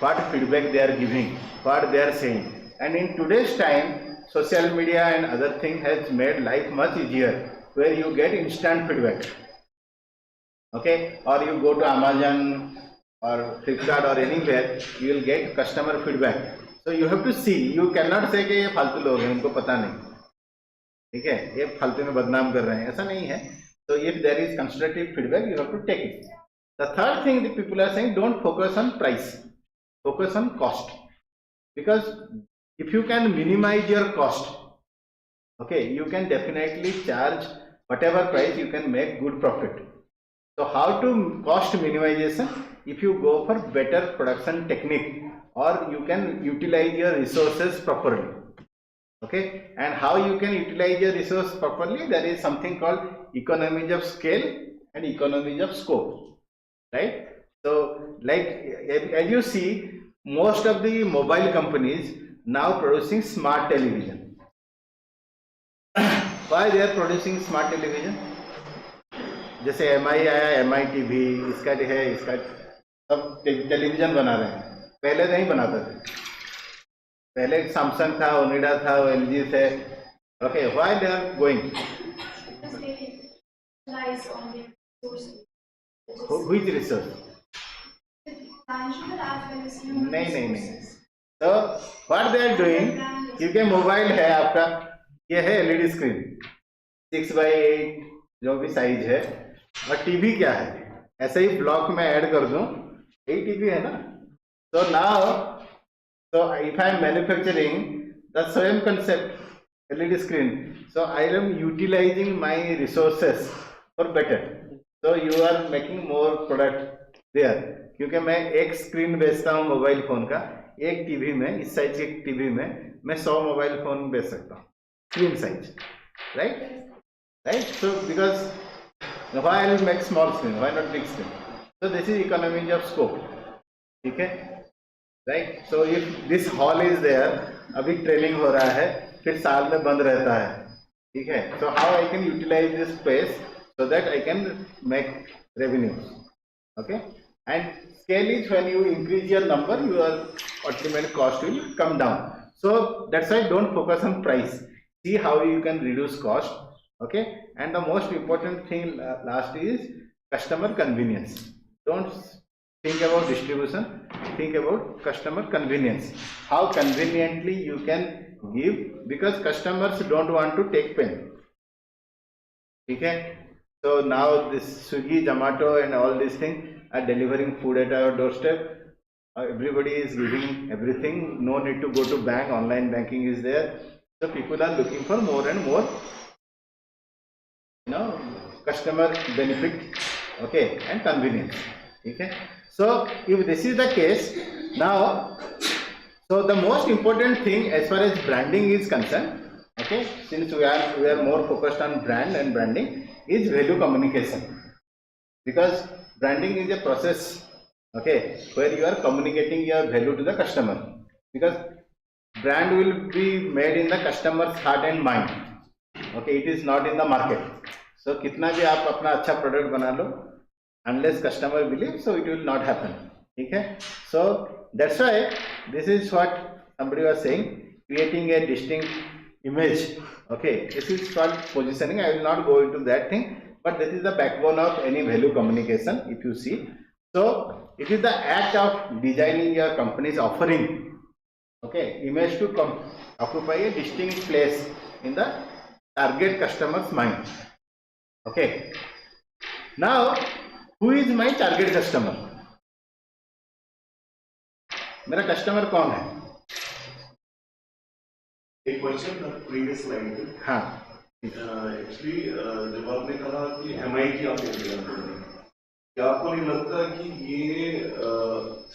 what feedback they are giving, what they are saying. And in today's time, social media and other thing has made life much easier, where you get instant feedback. Okay, or you go to Amazon or Flipkart or anywhere, you will get customer feedback. So you have to see, you cannot say कि ये फालतू लोग हैं, इनको पता नहीं, ठीक है, ये फालतू में बदनाम कर रहे हैं, ऐसा नहीं है. So if there is constructive feedback, you have to take it. The third thing the people are saying, don't focus on price, focus on cost. Because if you can minimize your cost, okay, you can definitely charge whatever price, you can make good profit. So how to cost minimization? If you go for better production technique, or you can utilize your resources properly. Okay, and how you can utilize your resource properly? There is something called economies of scale and economies of scope, right? So like as you see, most of the mobile companies now producing smart television. Why they are producing smart television? जैसे MI आया, MI TV, इसका है, इसका सब television बना रहे हैं, पहले नहीं बनाते थे. पहले सैमसंग था, ओनिडा था, LG थे. Okay, why they are going? Because they relies on the resources. Which resource? Tangible as well as human नहीं. resources. So what they are doing? क्योंकि मोबाइल है आपका, ये है LED स्क्रीन 6x8 जो भी साइज है, और टीवी क्या है, ऐसे ही ब्लॉक में ऐड कर दूं, यही टीवी है ना. So now, so if I am manufacturing the same concept, LED screen, so I am utilizing my resources for better. So you are making more product there. क्योंकि मैं एक स्क्रीन बेचता हूँ मोबाइल फोन का, एक TV में, इस size के टीवी में मैं 100 मोबाइल फोन बेच सकता हूँ, screen size, right? So because why I will make small screen, why not big screen? So this is economies of scope. ठीक है, right? So if this hall is there, अभी training हो रहा है, फिर साल में बंद रहता है, ठीक है. So how I can utilize this space so that I can make revenues, okay? And scale is when you increase your number, your ultimate cost will come down. So that's why don't focus on price. See how you can reduce cost, okay? And the most important thing last is customer convenience. Don't think about distribution, think about customer convenience. How conveniently you can give, because customers don't want to take pain. Okay? So now this Swiggy, Zomato and all these things are delivering food at our doorstep. Everybody is giving everything, no need to go to bank, online banking is there. So people are looking for more and more, customer benefit, okay, and convenience. Okay. So if this is the case, now, so the most important thing as far as branding is concerned, okay, since we are more focused on brand and branding, is value communication. Because branding is a process, okay, where you are communicating your value to the customer. Because brand will be made in the customer's heart and mind, okay, it is not in the market. So कितना भी आप अपना अच्छा product बना लो, unless customer believes, so it will not happen. ठीक है? So that's why this is what somebody was saying, creating a distinct image. Okay, this is called positioning. I will not go into that thing, but this is the backbone of any value communication. If you see, so it is the act of designing your company's offering, okay, image to occupy a distinct place in the target customer's mind. Okay. Now, who is my target customer? मेरा customer कौन है? एक question था previous line पे. हाँ. Actually जब आपने कहा कि MI की आपने डिजाइन करी, क्या आपको नहीं लगता कि ये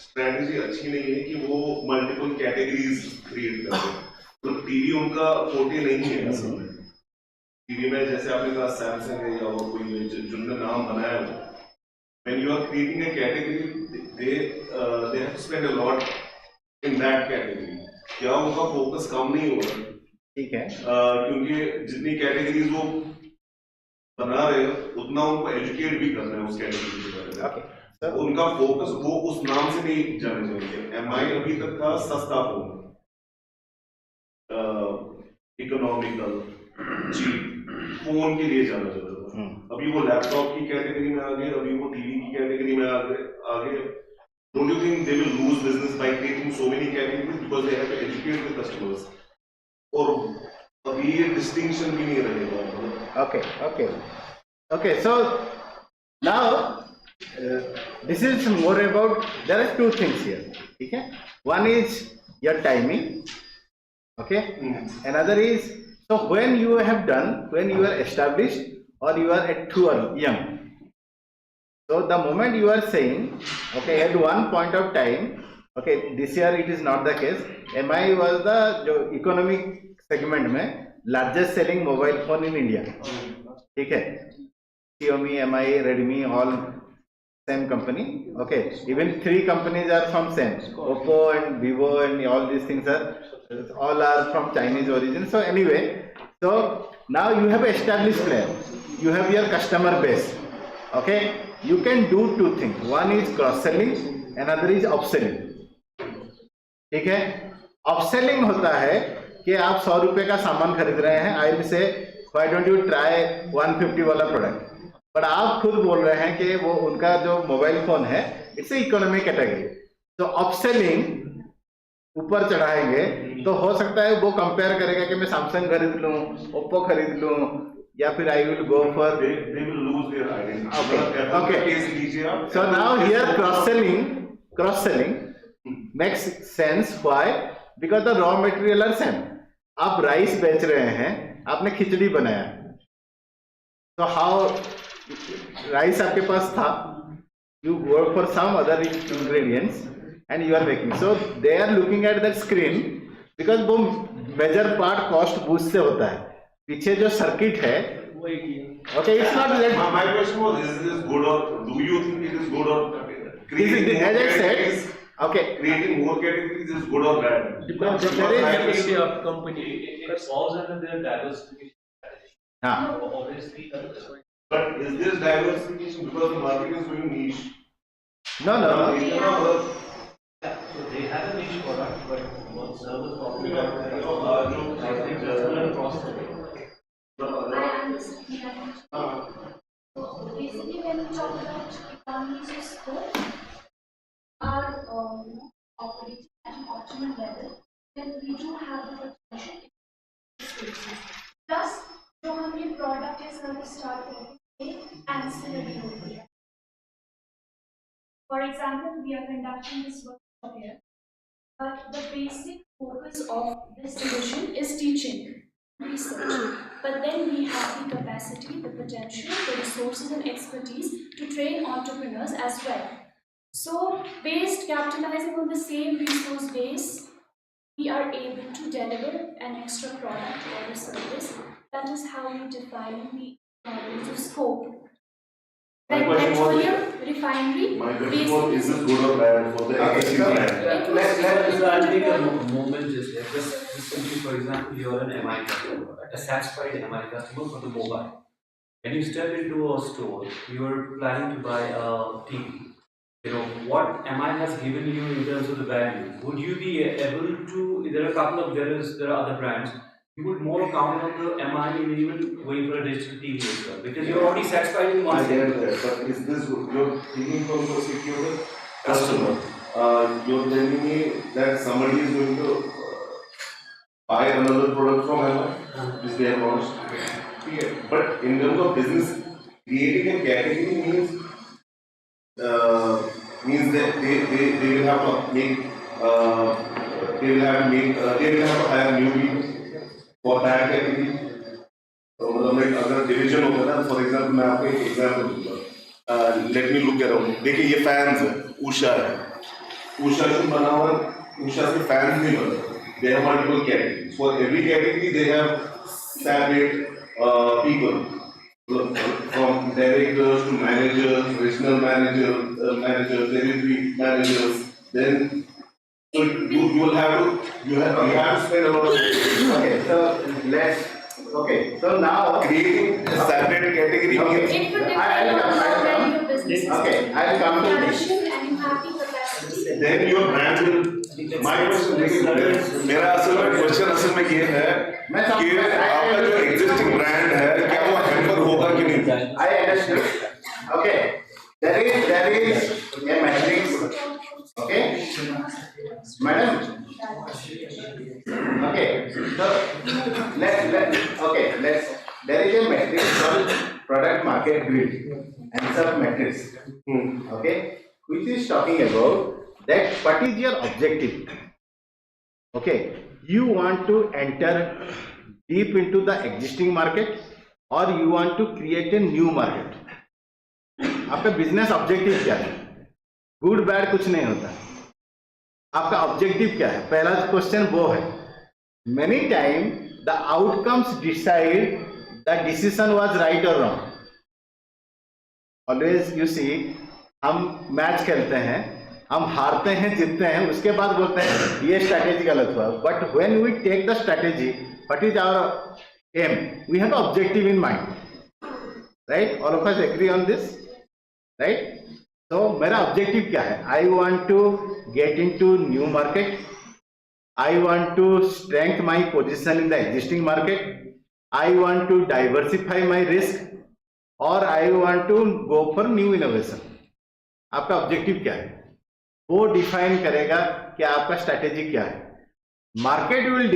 स्ट्रेटजी अच्छी नहीं है कि वो मल्टीपल कैटेगरीज क्रिएट कर रहे हैं? तो टीवी उनका फोर्टे नहीं है असल में. टीवी में जैसे आपने कहा सैमसंग है या और कोई जिनने नाम बनाया हो, when you are creating a category, they have to spend a lot in that category. क्या उनका फोकस कम नहीं हो रहा? ठीक है. क्योंकि जितनी कैटेगरीज वो बना रहे हैं उतना उनको एजुकेट भी करना है उस कैटेगरी के बारे में. Okay. उनका फोकस वो उस नाम से नहीं जाने चाहिए. MI अभी तक था सस्ता फोन, इकोनॉमिकल, चीप फोन के लिए जाना जाता था. अभी वो लैपटॉप की कैटेगरी में आ गए, अभी वो टीवी की कैटेगरी में आ गए. Don't you think they will lose business by creating so many categories because they have to educate the customers? और अभी ये डिस्टिंक्शन भी नहीं रहेगा. Okay. Okay, so now this is more about, there are two things here. Okay, one is your timing. Okay, another is, so when you have done, when you are established or you are at too young. So the moment you are saying, okay, at one point of time, okay, this year it is not the case. MI was the जो economic segment में largest selling mobile phone in India. ठीक है, Xiaomi, MI, Redmi, all same company. Okay, even three companies are from same. Oppo and Vivo and all these things all are from Chinese origin. So anyway, so now you have established player. You have your customer base. Okay, you can do two things. One is cross selling, another is upselling. ठीक है, upselling होता है कि आप 100 रुपए का सामान खरीद रहे हैं, I will say why don't you try 150 वाला प्रोडक्ट, पर आप खुद बोल रहे हैं कि वो उनका जो मोबाइल फोन है इट्स इकोनॉमिक कैटेगरी, तो अपसेलिंग ऊपर चढ़ाएंगे तो हो सकता है वो कंपेयर करेगा कि मैं सैमसंग खरीद लूं, ओप्पो खरीद लूं, या फिर आई will go for, they will lose their identity. Okay. So now here cross selling makes sense. Why? Because the raw material are same. आप राइस बेच रहे हैं, आपने खिचड़ी बनाया, तो हाउ राइस आपके पास था, you work for some other ingredients and you are making. So they are looking at that screen because वो major part cost boost से होता है, पीछे जो सर्किट है. Okay, it's not that. My question was, is this good or do you think it is good or creating As I more said, categories? okay. Creating more categories is good or bad? Depends on There is- the capacity of company. It falls under their diversification strategy. हाँ. Obviously, But is this diversification because the market is very niche? No. so they have a niche product, but what serves the problem is cross-selling. I understand. So basically, when we talk about economies of scope, are operating at an optimal level, then we do have the potential in spaces. Plus, जो हमने product या service start करके ancillary होती है. For example, we are conducting this workshop here, but the basic focus of this division is teaching, research. But then we have the capacity, the potential, the resources and expertise to train entrepreneurs as well. So, capitalizing on the same resource base, we are able to deliver an extra product or a service. That is how we define the economies of scope. My Like question was- petroleum, refinery, My question was, is this good or bad for the existing brand? I'll take a moment just here. Just simply, for example, you're an MI customer, a satisfied MI customer for the mobile. When you step into a store, you're planning to buy a TV. You know, what MI has given you in terms of the value. Would you be able to, there are a couple of, there are other brands, you would more count on the MI and even going for a digital TV as well, because you're already satisfied in one I get segment. that, but is this good? You're thinking from the secure customer. You're telling me that somebody is going to buy another product from MI, which they have launched. Yeah. But in terms of business, creating a category means that they will have to make they will have to hire new people for that category. तो मतलब like अगर division होगा ना, for example मैं आपको एक example दूंगा. Let me look around. देखिए ये फैंस है, उषा है, उषा से बना हुआ, उषा से फैंस नहीं बनते. They have multiple categories. For every category they have separate people, from directors to managers, regional managers, territory managers. Then so you will have to spend a lot of time. Okay, so so now Creating a separate category means it would depend on how well your business is. Okay, I'll come to this. Tradition and you have the capacity. then your brand will. My question देखिए, मेरा question असल में ये है कि आपका जो existing brand है क्या वो hamper होगा कि नहीं? I understood. Okay, there is a matrix. Okay, madam. Okay, so let's there is a matrix called product market grid answer matrix, okay, which is talking about that what is your objective. Okay, you want to enter deep into the existing market or you want to create a new market. आपका business objective क्या है? Good bad कुछ नहीं होता, आपका objective क्या है, पहला क्वेश्चन वो है. Many time the outcomes decide the decision was right और रॉन्ग. ऑलवेज यू सी, हम मैच खेलते हैं, हम हारते हैं जीतते हैं, उसके बाद बोलते हैं ये स्ट्रैटेजी गलत हुआ. But when we take the strategy, what is our aim, we have objective in mind, right? All of us agree on this, right? तो मेरा ऑब्जेक्टिव क्या है? I want to get into new market, I want to strength my position in the existing market, I want to diversify my risk, और I want to go for new innovation. आपका objective क्या है वो define करेगा कि आपका strategy क्या है. मार्केट विल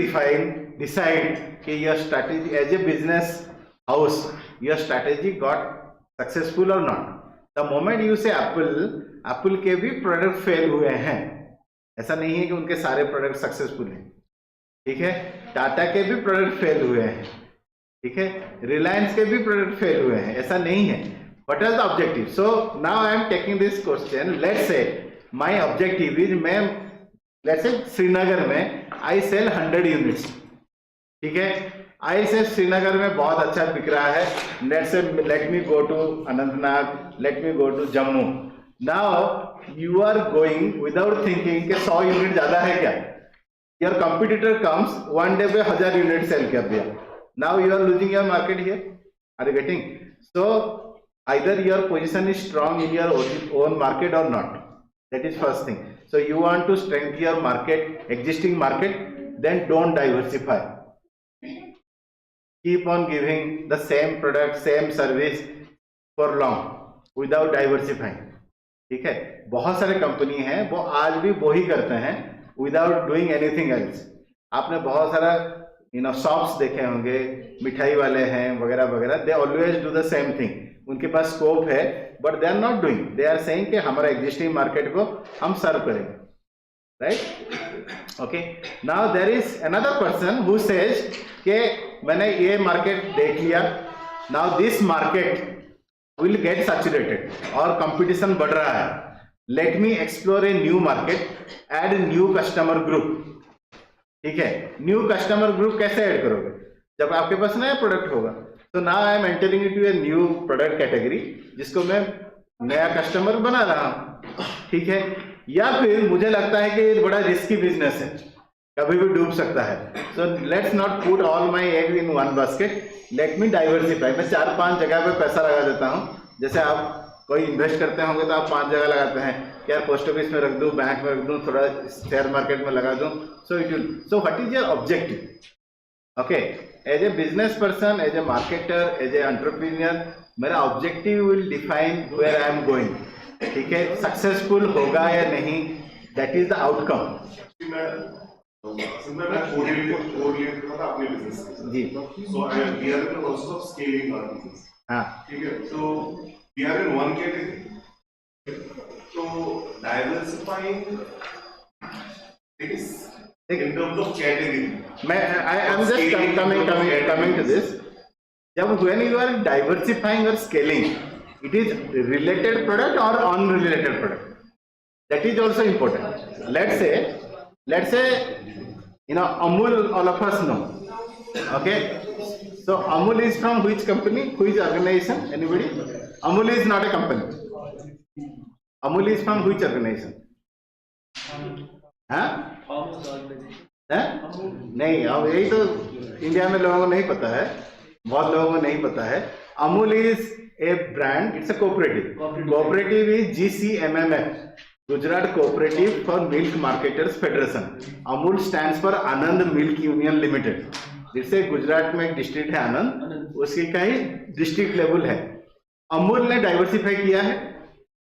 डिसाइड कि your strategy as a business house, your strategy got successful और not. The moment you say Apple के भी प्रोडक्ट फेल हुए हैं, ऐसा नहीं है कि उनके सारे प्रोडक्ट सक्सेसफुल हैं, ठीक है? टाटा के भी प्रोडक्ट फेल हुए हैं, ठीक है? रिलायंस के भी प्रोडक्ट फेल हुए हैं, ऐसा नहीं है. What is the objective? So now I am taking this question. Let's say my objective is, मैं लेट्स से श्रीनगर में आई सेल 100 यूनिट्स, ठीक है? आई से श्रीनगर में बहुत अच्छा बिक रहा है. Let me go to Anantnag, let me go to Jammu. Now you are going without thinking कि 100 यूनिट ज्यादा है क्या. Your competitor comes one day पे 1000 यूनिट सेल कर दिया. Now you are losing your market here. Are you getting? So either your position is strong in your own market or not. That is first thing. So you want to strengthen your market, existing market, then don't diversify. Keep on giving the same product, same service for long without diversifying. ठीक है? बहुत सारे company हैं वो आज भी वो ही करते हैं without doing anything else. आपने बहुत सारा शॉप्स देखे होंगे, मिठाई वाले हैं वगैरह वगैरह, they always do the same thing. उनके पास स्कोप है but they are not doing, they are saying कि हमारा एग्जिस्टिंग मार्केट को हम सर्व करेंगे, right? Okay, now there is another person who says कि मैंने ये मार्केट देख लिया, now this market will get saturated और कंपटीशन बढ़ रहा है, let me explore a new market, add new customer group. ठीक है, न्यू कस्टमर ग्रुप कैसे ऐड करोगे? जब आपके पास नया प्रोडक्ट होगा. तो now I am entering into a new product category जिसको मैं नया कस्टमर बना रहा हूं, ठीक है? या फिर मुझे लगता है कि ये बड़ा रिस्की बिजनेस है, कभी भी डूब सकता है. So let's not put all my eggs in one basket, let me diversify. मैं 4-5 जगह पे पैसा लगा देता हूं. जैसे आप कोई इन्वेस्ट करते होंगे तो आप 5 जगह लगाते हैं कि यार पोस्ट ऑफिस में रख दूं, बैंक में रख दूं, थोड़ा शेयर मार्केट में लगा दूं. So it will, so what is your objective? Okay, as a business person, as a marketer, as a entrepreneur, मेरा objective will define where I am going. ठीक है, सक्सेसफुल होगा या नहीं, दैट इज द आउटकम. मैं correlate करता था अपने बिजनेस जी. So I am we are in the process of scaling our business. हाँ, ठीक है, so we are in one category. तो diversifying it is in terms of category. I am just coming to this. जब when you are diversifying or scaling, it is related product or unrelated product. That is also important. Let's say Amul, all of us know. Okay, so Amul is from which company, which organization? Anybody? Amul is not a company. Amul is from which organization? हाँ? नहीं, अब यही तो India में लोगों को नहीं पता है, बहुत लोगों को नहीं पता है. Amul is a brand, it's a cooperative is GCMMF, Gujarat cooperative for milk marketers federation. Amul stands for Anand milk union limited. जिससे गुजरात में एक डिस्ट्रिक्ट है आनंद, उसकी का ही डिस्ट्रिक्ट लेवल है. अमूल ने डाइवर्सिफाई किया है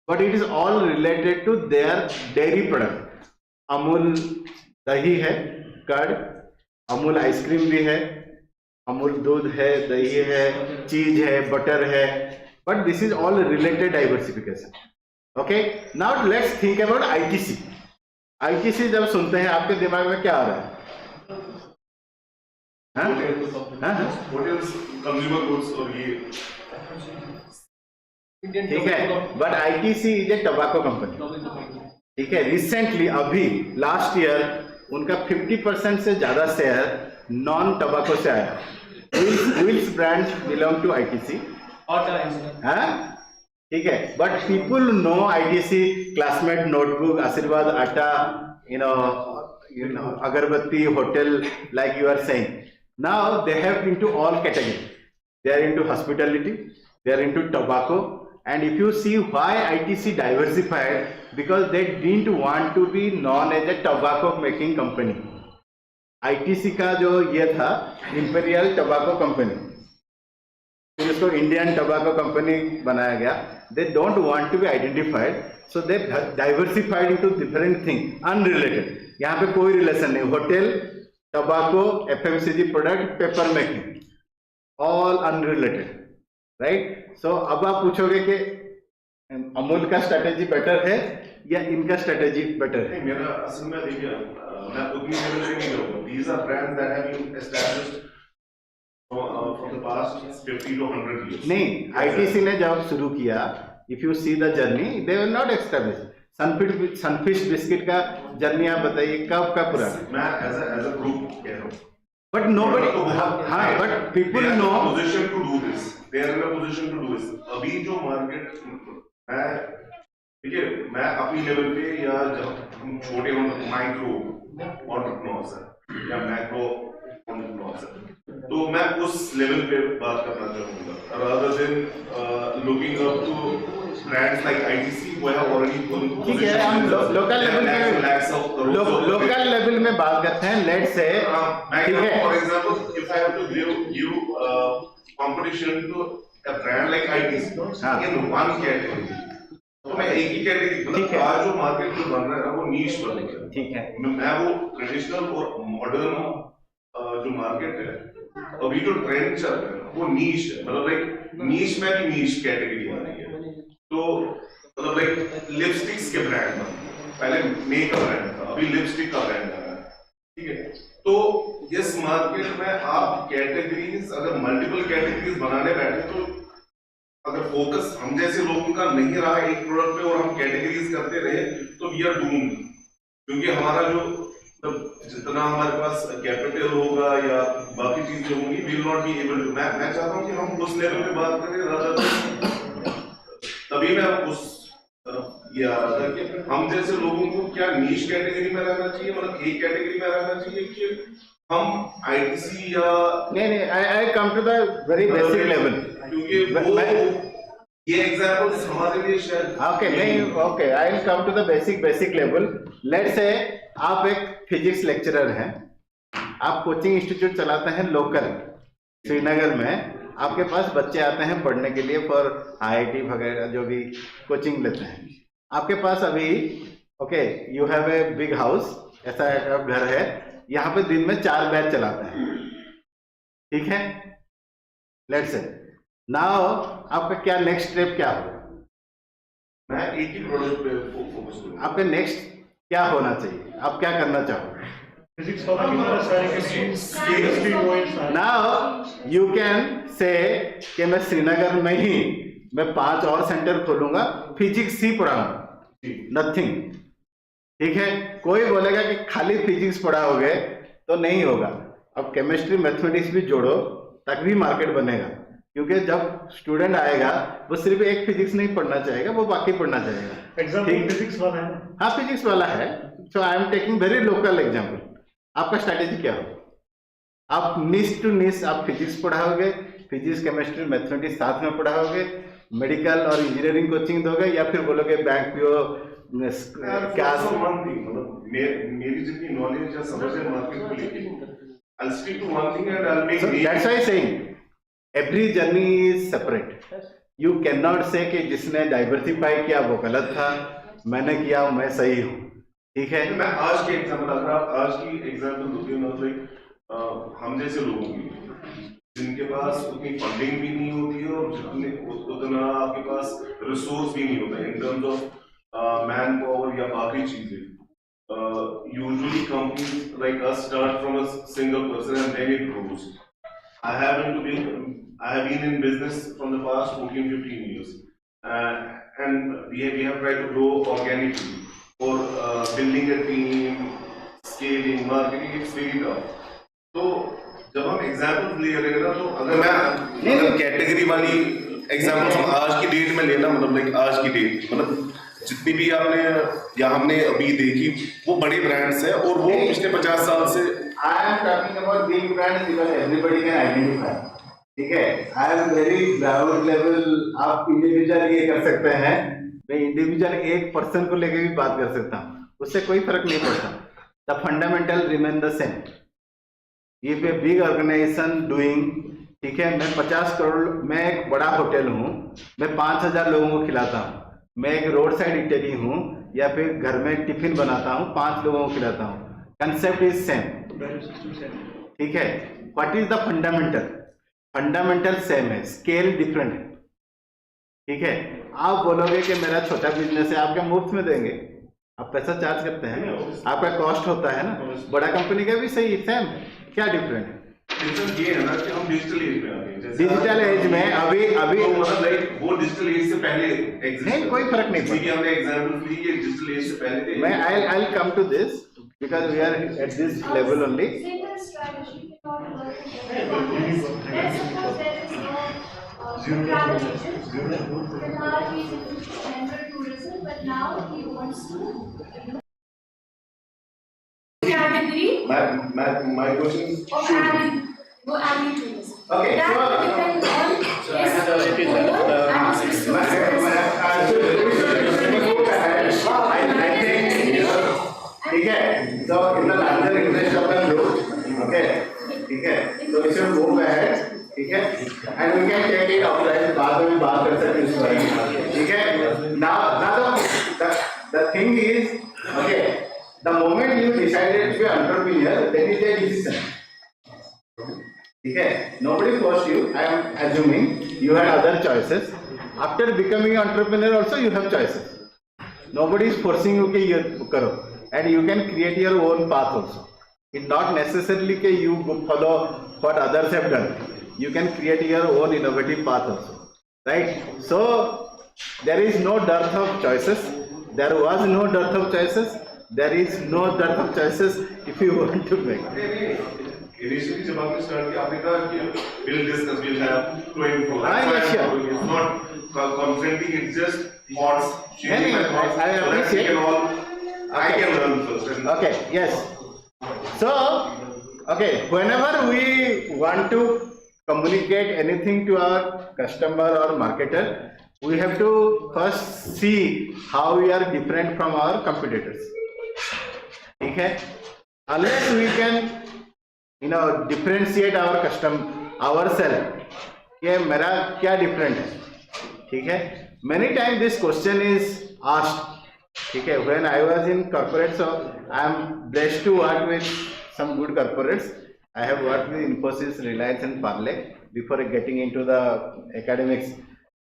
but it is all related to their dairy product. Amul दही है, कर्ड, अमूल आइसक्रीम भी है, अमूल दूध है, दही है, चीज है, बटर है, but this is all related diversification. Okay, now let's think about ITC. ITC जब सुनते हैं आपके दिमाग में क्या आ रहा है? होटल्स, कंज्यूमर गुड्स और ये. ठीक है, but ITC is a tobacco company. ठीक है, रिसेंटली अभी लास्ट ईयर उनका 50% से ज्यादा शेयर नॉन टबैको से आया. Wills brand belong to ITC. ठीक है, but people know ITC, Classmate notebook, Aashirvaad atta, you know agarbatti, hotel, like you are saying. Now they have into all categories. They are into hospitality, they are into tobacco, and if you see why ITC diversified, because they didn't want to be known as a tobacco making company. ITC का जो ये था imperial tobacco company, फिर इसको Indian tobacco company बनाया गया. They don't want to be identified, so they diversified into different things, unrelated. यहाँ पे कोई रिलेशन नहीं. Hotel, tobacco, FMCG product, paper making, all unrelated, right. So अब आप पूछोगे कि अमूल का स्ट्रेटेजी बेटर है या इनका स्ट्रेटेजी बेटर है? मेरा असल में देखिए, मैं उतनी लेवल पे नहीं कहूँगा. These are brands that have been established from the past 50 to 100 years. नहीं, आईटीसी ने जब शुरू किया, if you see the journey, they were not established. Sunfish biscuit का जर्नी आप बताइए कब का पुराना? मैं एज अ ग्रुप कह रहा हूँ. बट नोबडी, हाँ, but people know position to do this. They are in a position to do this. अभी जो मार्केट, मैं देखिए, मैं अपनी लेवल पे या जब हम छोटे माइक्रो एंटरप्रेन्योर्स हैं या मैक्रो एंटरप्रेन्योर्स हैं, तो मैं उस लेवल पे बात करना चाहूँगा, rather than looking up to brands like ITC who have already gone. ठीक है, हम लोकल लेवल में बात करते हैं. लेट्स से, ठीक है, for example, if I have to give competition to a brand like ITC in one category, तो मैं एक ही कैटेगरी, मतलब आज जो मार्केट जो बन रहा है वो नीश बन रहा है. ठीक है, मैं वो ट्रेडिशनल और मॉडर्न जो मार्केट है, अभी जो ट्रेंड चल रहा है वो नीश है. मतलब लाइक नीश में भी नीश कैटेगरी आ रही है. तो मतलब लाइक लिपस्टिक्स के ब्रांड बन, पहले मेकअप ब्रांड था, अभी लिपस्टिक का ब्रांड आ रहा है. ठीक है, तो इस मार्केट में आप कैटेगरीज, अगर मल्टीपल कैटेगरीज बनाने बैठे, तो अगर फोकस हम जैसे लोगों का नहीं रहा एक प्रोडक्ट पे और हम कैटेगरीज करते रहे, तो वी आर डूम्ड. क्योंकि हमारा जो जितना हमारे पास कैपिटल होगा या बाकी चीजें होंगी, we will not be able to. मैं चाहता हूँ कि हम उस लेवल पे बात करें, तभी मैं उस तरफ ये आ रहा था कि हम जैसे लोगों को क्या नीश कैटेगरी में रहना चाहिए, मतलब एक कैटेगरी में रहना चाहिए कि हम आईटीसी या नहीं, I come to the very basic level, क्योंकि वो ये एग्जांपल्स हमारे लिए शायद ओके नहीं. Okay, I will come to the basic level. Let's say आप एक फिजिक्स लेक्चरर हैं, आप कोचिंग इंस्टीट्यूट चलाते हैं लोकल श्रीनगर में. आपके पास बच्चे आते हैं पढ़ने के लिए फॉर IIT वगैरह जो भी कोचिंग लेते हैं. आपके पास अभी okay, you have a big house, ऐसा एक घर है, यहाँ पे दिन में 4 बैच चलाते हैं. ठीक है, लेट्स से नाउ आपका क्या नेक्स्ट स्टेप क्या होगा? मैं एक ही प्रोडक्ट पे फोकस करूंगा. आपका नेक्स्ट क्या होना चाहिए? आप क्या करना चाहोगे? नाउ यू कैन से कि मैं श्रीनगर में ही मैं 5 और सेंटर खोलूंगा, फिजिक्स ही पढ़ाऊंगा, नथिंग. ठीक है, कोई बोलेगा कि खाली फिजिक्स पढ़ाओगे तो नहीं होगा. अब केमिस्ट्री मैथमेटिक्स भी जोड़ो तक भी मार्केट बनेगा. क्योंकि जब स्टूडेंट आएगा वो सिर्फ एक फिजिक्स नहीं पढ़ना चाहेगा, वो बाकी पढ़ना चाहेगा. एग्जाम्पल फिजिक्स वाला है. हाँ, फिजिक्स वाला है. So I am taking very local example. आपका स्ट्रैटेजी क्या होगा? आप निश टू निश आप फिजिक्स पढ़ाओगे, फिजिक्स केमिस्ट्री मैथमेटिक्स साथ में पढ़ाओगे, मेडिकल और इंजीनियरिंग कोचिंग दोगे, या फिर बोलोगे बैंक पीओ क्या? मतलब मेरी जितनी नॉलेज या समझ है मार्केट को लेके, I'll stick to one thing and I'll make. So that's why saying every journey is separate. You cannot say कि जिसने डाइवर्सिफाई किया वो गलत था, मैंने किया मैं सही हूँ. ठीक है, मैं आज की एग्जांपल, अगर आप आज की एग्जांपल दोगे ना, तो हम जैसे लोगों की, जिनके पास उतनी फंडिंग भी नहीं होती है और उतना आपके पास रिसोर्स भी नहीं होता है in terms of man power या बाकी चीजें. Usually companies like us start from a single person and then it grows. I have been in business from the past 14-15 years, and we have tried to grow organically. For building a team, scaling, marketing, it's very tough. तो जब हम examples ले रहे हैं ना, तो अगर मैं कैटेगरी वाली एग्जाम्पल्स हम आज की डेट में लेना, मतलब लाइक आज की डेट, मतलब जितनी भी आपने या हमने अभी देखी वो बड़े ब्रांड्स हैं और वो पिछले 50 साल से. I am talking about big brands because everybody can identify. ठीक है, I am very ground level. आप इंडिविजुअल ये कर सकते हैं, मैं इंडिविजुअल एक पर्सन को लेके भी बात कर सकता हूँ, उससे कोई फर्क नहीं पड़ता. The fundamental remain the same. If a big organization doing, ठीक है, मैं 50 करोड़, मैं एक बड़ा होटल हूँ, मैं 5000 लोगों को खिलाता हूँ. मैं एक रोड साइड इटली हूँ या फिर घर में टिफिन बनाता हूँ, 5 लोगों को खिलाता हूँ. Concept is same. ठीक है, what is the fundamental? Fundamental same है, स्केल डिफरेंट है. ठीक है, आप बोलोगे कि मेरा छोटा बिजनेस है, आप क्या मुफ्त में देंगे? आप पैसा चार्ज करते हैं, आपका कॉस्ट होता है ना. बड़ा कंपनी का भी सही सेम है, क्या डिफरेंट है? ये है ना कि हम डिजिटल एज में आ गए. डिजिटल एज में अभी मतलब लाइक वो डिजिटल एज से पहले नहीं, कोई फर्क नहीं पड़ता. हमने एग्जांपल ली, ये डिजिटल एज से पहले थे. मैं I'll come to this because we are at this level only. Single strategy cannot work in every context. Let's suppose there is no travel agent. Filhal he is into general tourism, but now he wants to category my question is of ABID. Go ABID tourism. Okay, That so depends on his goal and his resources. ठीक है, so in the larger interest of the group, okay, ठीक है, so we should move ahead, ठीक है, and we can take it offline, बाद में बात कर सकते हैं इस बारे में. ठीक है, now the thing is, okay, the moment you decided to be entrepreneur, that is a decision. ठीक है, nobody forced you. I am assuming you had other choices. After becoming entrepreneur also you have choices. Nobody is forcing you कि ये करो, and you can create your own path also. It's not necessarily कि you follow what others have done. You can create your own innovative path also, right? So there is no dearth of choices. There was no dearth of choices. There is no dearth of choices if you want to make. Initially, जब आपने start किया, आपने कहा कि we'll discuss, we'll have to and fro. Yes, sure. It's not confronting, it's just thoughts, sharing my thoughts. I appreciate. I can learn first. Okay, yes. So, okay, whenever we want to communicate anything to our customer or marketer, we have to first see how we are different from our competitors. Okay? Unless we can differentiate our ourselves, कि मेरा क्या different है. ठीक है, many times this question is asked. ठीक है, when I was in corporate, so I am blessed to work with some good corporates. I have worked with Infosys, Reliance and Parle before getting into the academics,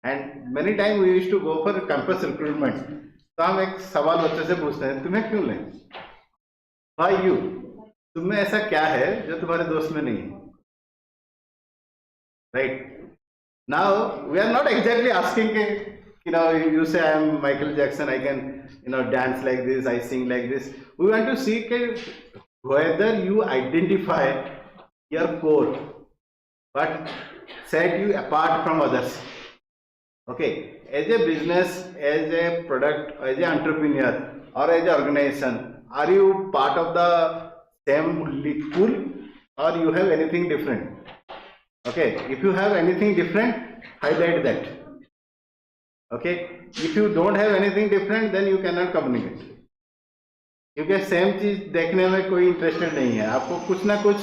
and many times we used to go for campus recruitment. तो हम एक सवाल बच्चे से पूछते हैं, तुम्हें क्यों लें? Why you? तुम्हें ऐसा क्या है जो तुम्हारे दोस्त में नहीं है? Right? Now we are not exactly asking, you say I am Michael Jackson, I can dance like this, I sing like this. We want to see whether you identify your core, what set you apart from others. Okay, as a business, as a product, as an entrepreneur or as an organization, are you part of the same pool or you have anything different? Okay, if you have anything different, highlight that. Okay, if you don't have anything different, then you cannot communicate. क्योंकि same चीज देखने में कोई interested नहीं है, आपको कुछ ना कुछ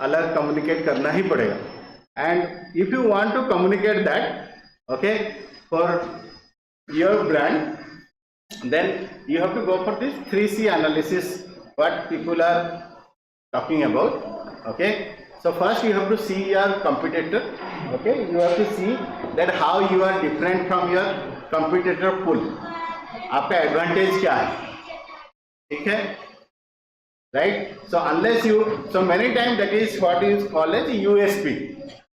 अलग कम्युनिकेट करना ही पड़ेगा. And if you want to communicate that, okay, for your brand, then you have to go for this 3C analysis what people are talking about. Okay, so first you have to see your competitor. Okay, you have to see that how you are different from your competitor pool. आपका advantage क्या है, ठीक है, right? So unless you, so many times that is what is called as USP.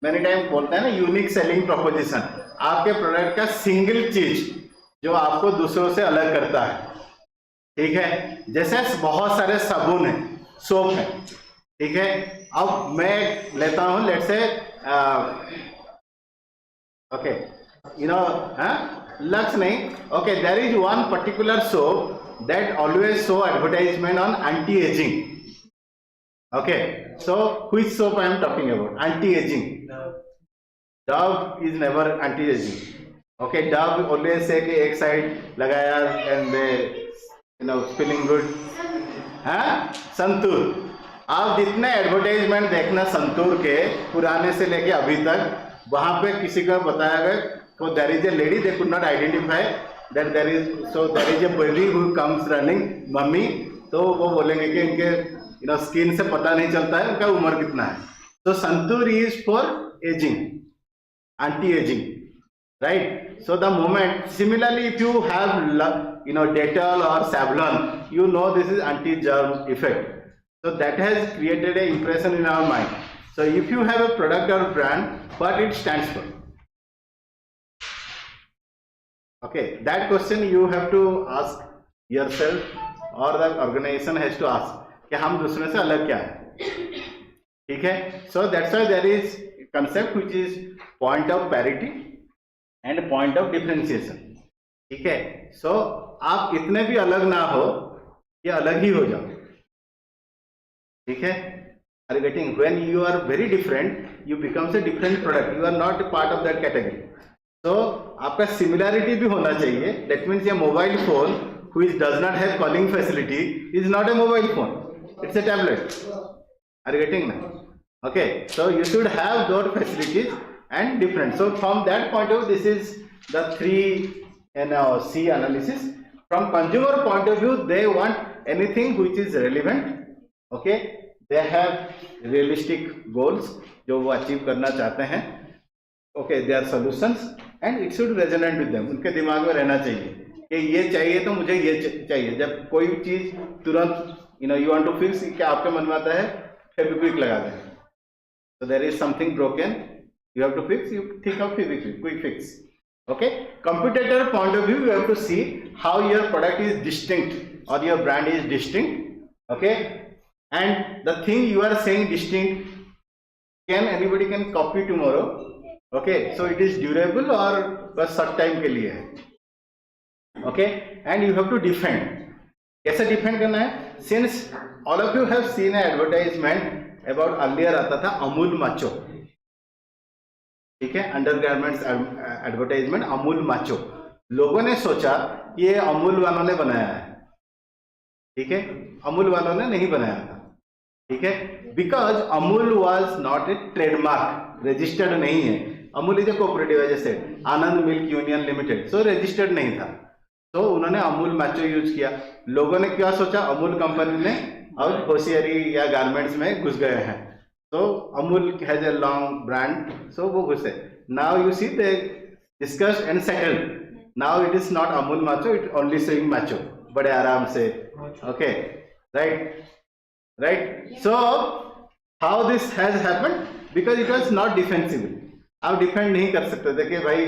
many times बोलते हैं ना unique selling proposition, आपके product का सिंगल चीज जो आपको दूसरों से अलग करता है, ठीक है। जैसे बहुत सारे साबुन है, सोप है, ठीक है। अब मैं लेता हूं let's say okay, you know, Lux नहीं, okay, there is one particular soap that always show advertisement on anti aging. Okay, so which soap I am talking about? Anti-aging. Dove is never anti-aging. Okay, Dove always say कि एक side लगाया and they, you know, feeling good. हाँ, संतूर. आप जितने advertisement देखना संतूर के पुराने से लेके अभी तक, वहाँ पे किसी को बताया गया को there is a lady, they could not identify that there is, so there is a baby who comes running, mummy, तो वो बोलेंगे कि इनके स्किन से पता नहीं चलता है उनका उम्र कितना है. तो santoor is for ageing, anti ageing, right. So the moment similarly if you have Dettol और Savlon, you know this is anti-germ effect. So that has created an impression in our mind. So if you have a product or brand, what it stands for? Okay, that question you have to ask yourself or the organization has to ask कि हम दूसरे से अलग क्या है, ठीक है. So that's why there is concept which is point of parity and point of differentiation, ठीक है. सो आप इतने भी अलग ना हो कि अलग ही हो जाओ, ठीक है. Are you getting? When you are very different you becomes a different product, you are not part of that category. तो आपका सिमिलैरिटी भी होना चाहिए. That means a mobile phone which does not have calling facility is not a mobile phone, it's a tablet. Are you getting now? Okay, so you should have those facilities and different. So from that point of view, this is the 3 C analysis. From consumer point of view, they want anything which is relevant. Okay, they have realistic goals जो वो achieve करना चाहते हैं. Okay, their solutions and it should resonate with them. उनके दिमाग में रहना चाहिए कि ये चाहिए तो मुझे ये चाहिए. जब कोई चीज तुरंत you want to fix, क्या आपके मन में आता है फेविक्विक लगा दें. So there is something broken, you have to fix, you think of fevikwik, quick fix. Okay, competitor point of view, you have to see how your product is distinct or your brand is distinct. Okay, and the thing you are saying distinct, anybody can copy tomorrow. Okay, so it is durable or बस short time के लिए है. Okay, and you have to defend. कैसे defend करना है? Since all of you have scene advertisement about, earlier आता था Amul macho, ठीक है, अंडरगारमेंट्स एडवर्टाइजमेंट अमूल माचो. लोगों ने सोचा कि ये अमूल वालों ने बनाया है, ठीक है. अमूल वालों ने नहीं बनाया था, ठीक है, because Amul was not a trademark, registered नहीं है. अमूल इज ए कोऑपरेटिव, जैसे आनंद मिल्क यूनियन लिमिटेड, सो रजिस्टर्ड नहीं था. तो उन्होंने अमूल मैचो यूज किया. लोगों ने क्या सोचा, अमूल कंपनी ने और होशियारी या गारमेंट्स में घुस गए हैं, तो Amul has a long brand, so वो घुसे. Now you see they discussed and settled. Now it is not Amul macho, it only saying macho, बड़े आराम से. Okay, right, right. So how this has happened? Because it was not defensible. आप defend नहीं कर सकते थे कि भाई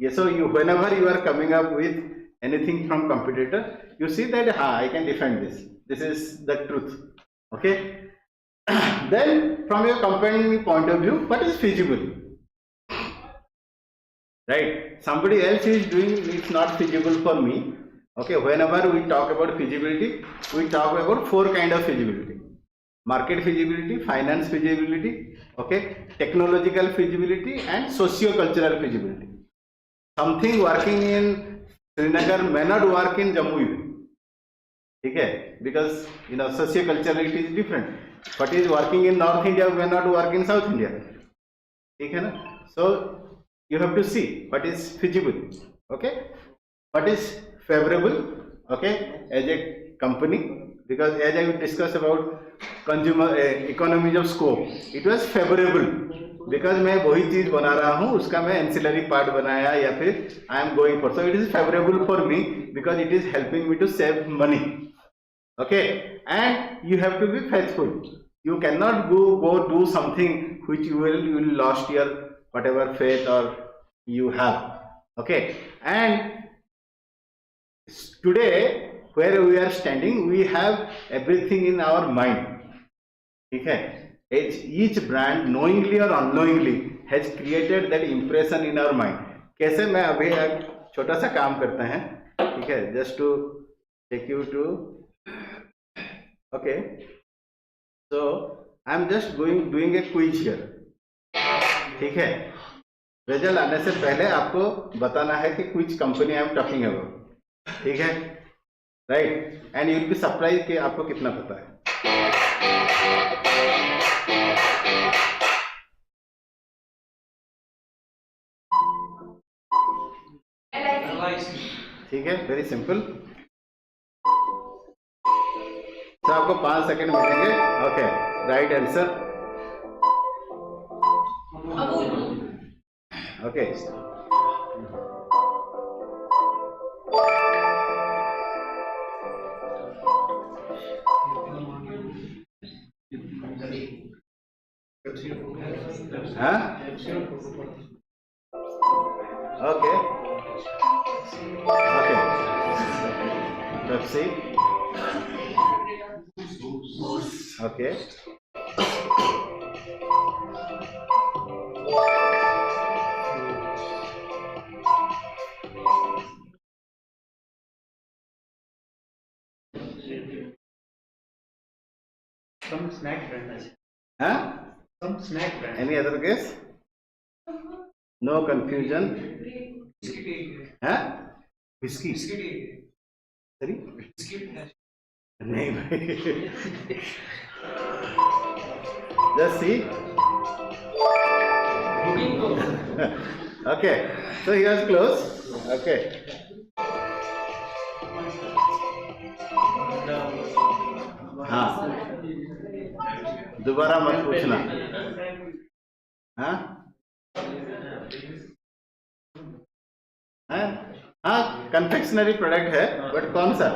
ये. So you whenever you are coming up with anything from competitor, you see that I can defend this, this is the truth. Okay, then from your company point of view, what is feasible, right? Somebody else is doing, it's not feasible for me. Okay, whenever we talk about feasibility, we talk about 4 kind of feasibility: market feasibility, finance feasibility, okay, technological feasibility and socio-cultural feasibility. Something working in Srinagar may not work in Jammu, ठीक है, because socio-culturality is different. What is working in North India may not work in South India, ठीक है ना. So you have to see what is feasible, okay, what is favorable, okay, as a company, because as I discussed about consumer economies of scope, it was favorable because मैं वही चीज बना रहा हूँ उसका मैं ancillary part बनाया या फिर I am going for, so it is favorable for me because it is helping me to save money. Okay, and you have to be faithful. You cannot go do something which you will lost your whatever faith or you have. Okay, and today where we are standing, we have everything in our mind. Okay, each brand knowingly or unknowingly has created that impression in our mind. कैसे मैं अभी एक छोटा सा काम करते हैं, ठीक है, just to take you to, okay, so I am just doing a quiz here, ठीक है. रिजल्ट आने से पहले आपको बताना है कि which company I am talking about, ठीक है, right, and you will be surprise कि आपको कितना पता है. ठीक है, वेरी सिंपल. तो आपको 5 सेकंड मिलेंगे. Okay, right answer. ओके, हाँ, okay, okay, Pepsi, okay, Some snack brand. हाँ, Some snack brand. any other guess? No confusion. हाँ, whiskey. Sorry? नहीं भाई. Just see. Okay, so he was close. Okay. हाँ, दोबारा मत पूछना. हाँ, हाँ, कन्फेक्शनरी प्रोडक्ट है, बट कौन सा?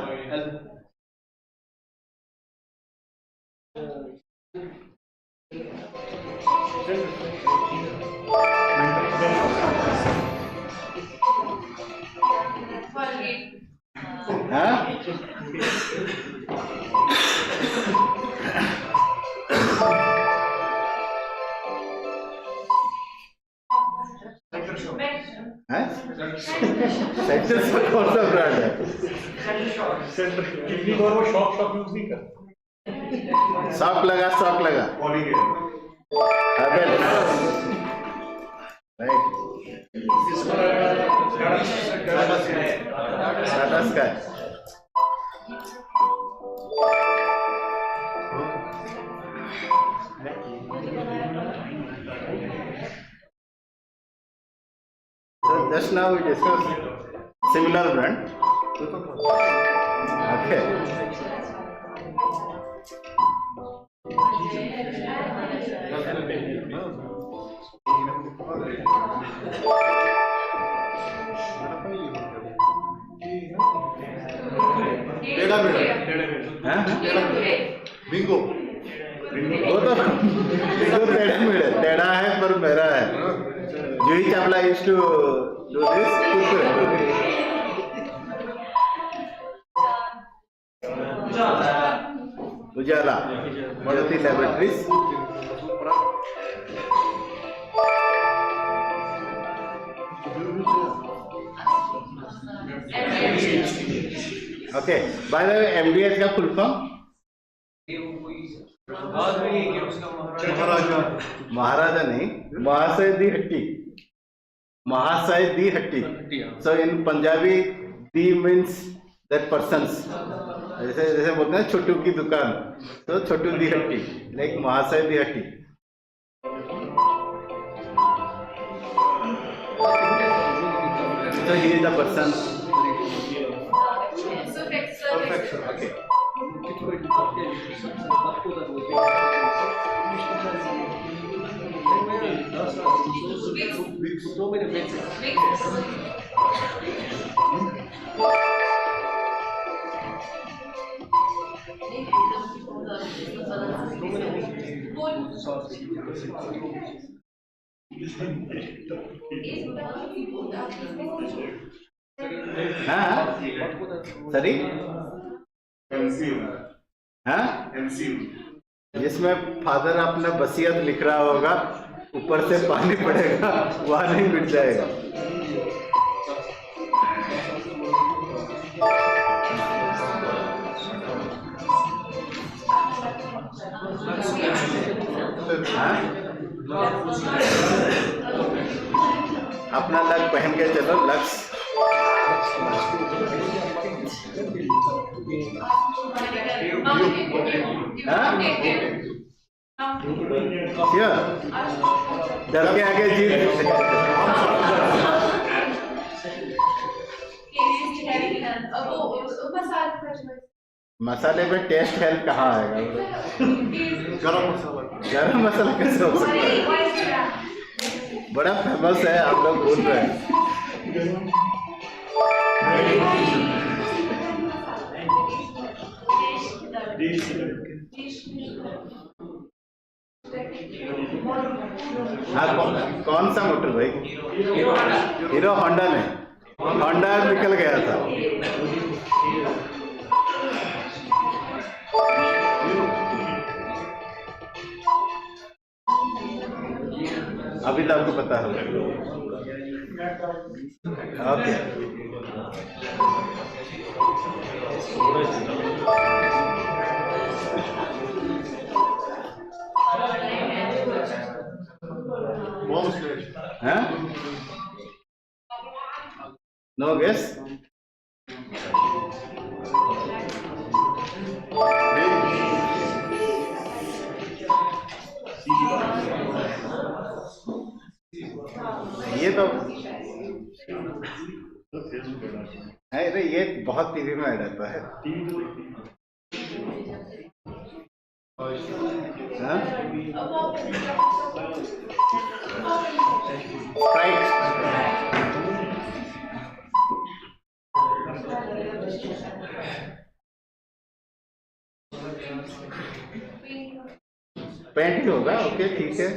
हाँ, सेक्टर से कौन सा ब्रांड है? कितनी बार वो शॉप यूज नहीं करते. शॉक लगा. Havells, right, Tata Sky. So just now we discussed similar brand. Okay. Bingo. वो तो टेढ़ा है पर मेरा है. Juhi Chawla used to do this. Ujala, Jyothy laboratories. Okay, by the way MDH का फुल फॉर्म? महाराजा नहीं, महाशय दी हट्टी. महाशय दी हट्टी. सो इन पंजाबी दी मीन्स दैट पर्सन्स. जैसे बोलते हैं छोटू की दुकान, तो छोटू दी हट्टी, लाइक महाशय दी हट्टी. So he is the person. Okay. हाँ सरी MCU. हाँ MCU. जिसमें फादर अपना वसीयत लिख रहा होगा, ऊपर से पानी पड़ेगा, वहाँ नहीं मिट जाएगा। हाँ? अपना लग पहन के चलो, लक्स। हाँ? क्या? डर के आगे जीत। मसाले पे टेस्ट हेल्प कहाँ आएगा? गरम मसाला कैसे हो सकता है? बड़ा फेमस है, आप लोग भूल रहे हैं। हाँ, कौन सा मोटर भाई? हीरो होंडा में, होंडा निकल गया था। अभी तो आपको पता होगा। ओके, हाँ? No guess? ये तो अरे ये बहुत टीवी में ऐड आता है। हाँ? पेंट ही होगा। ओके, ठीक है।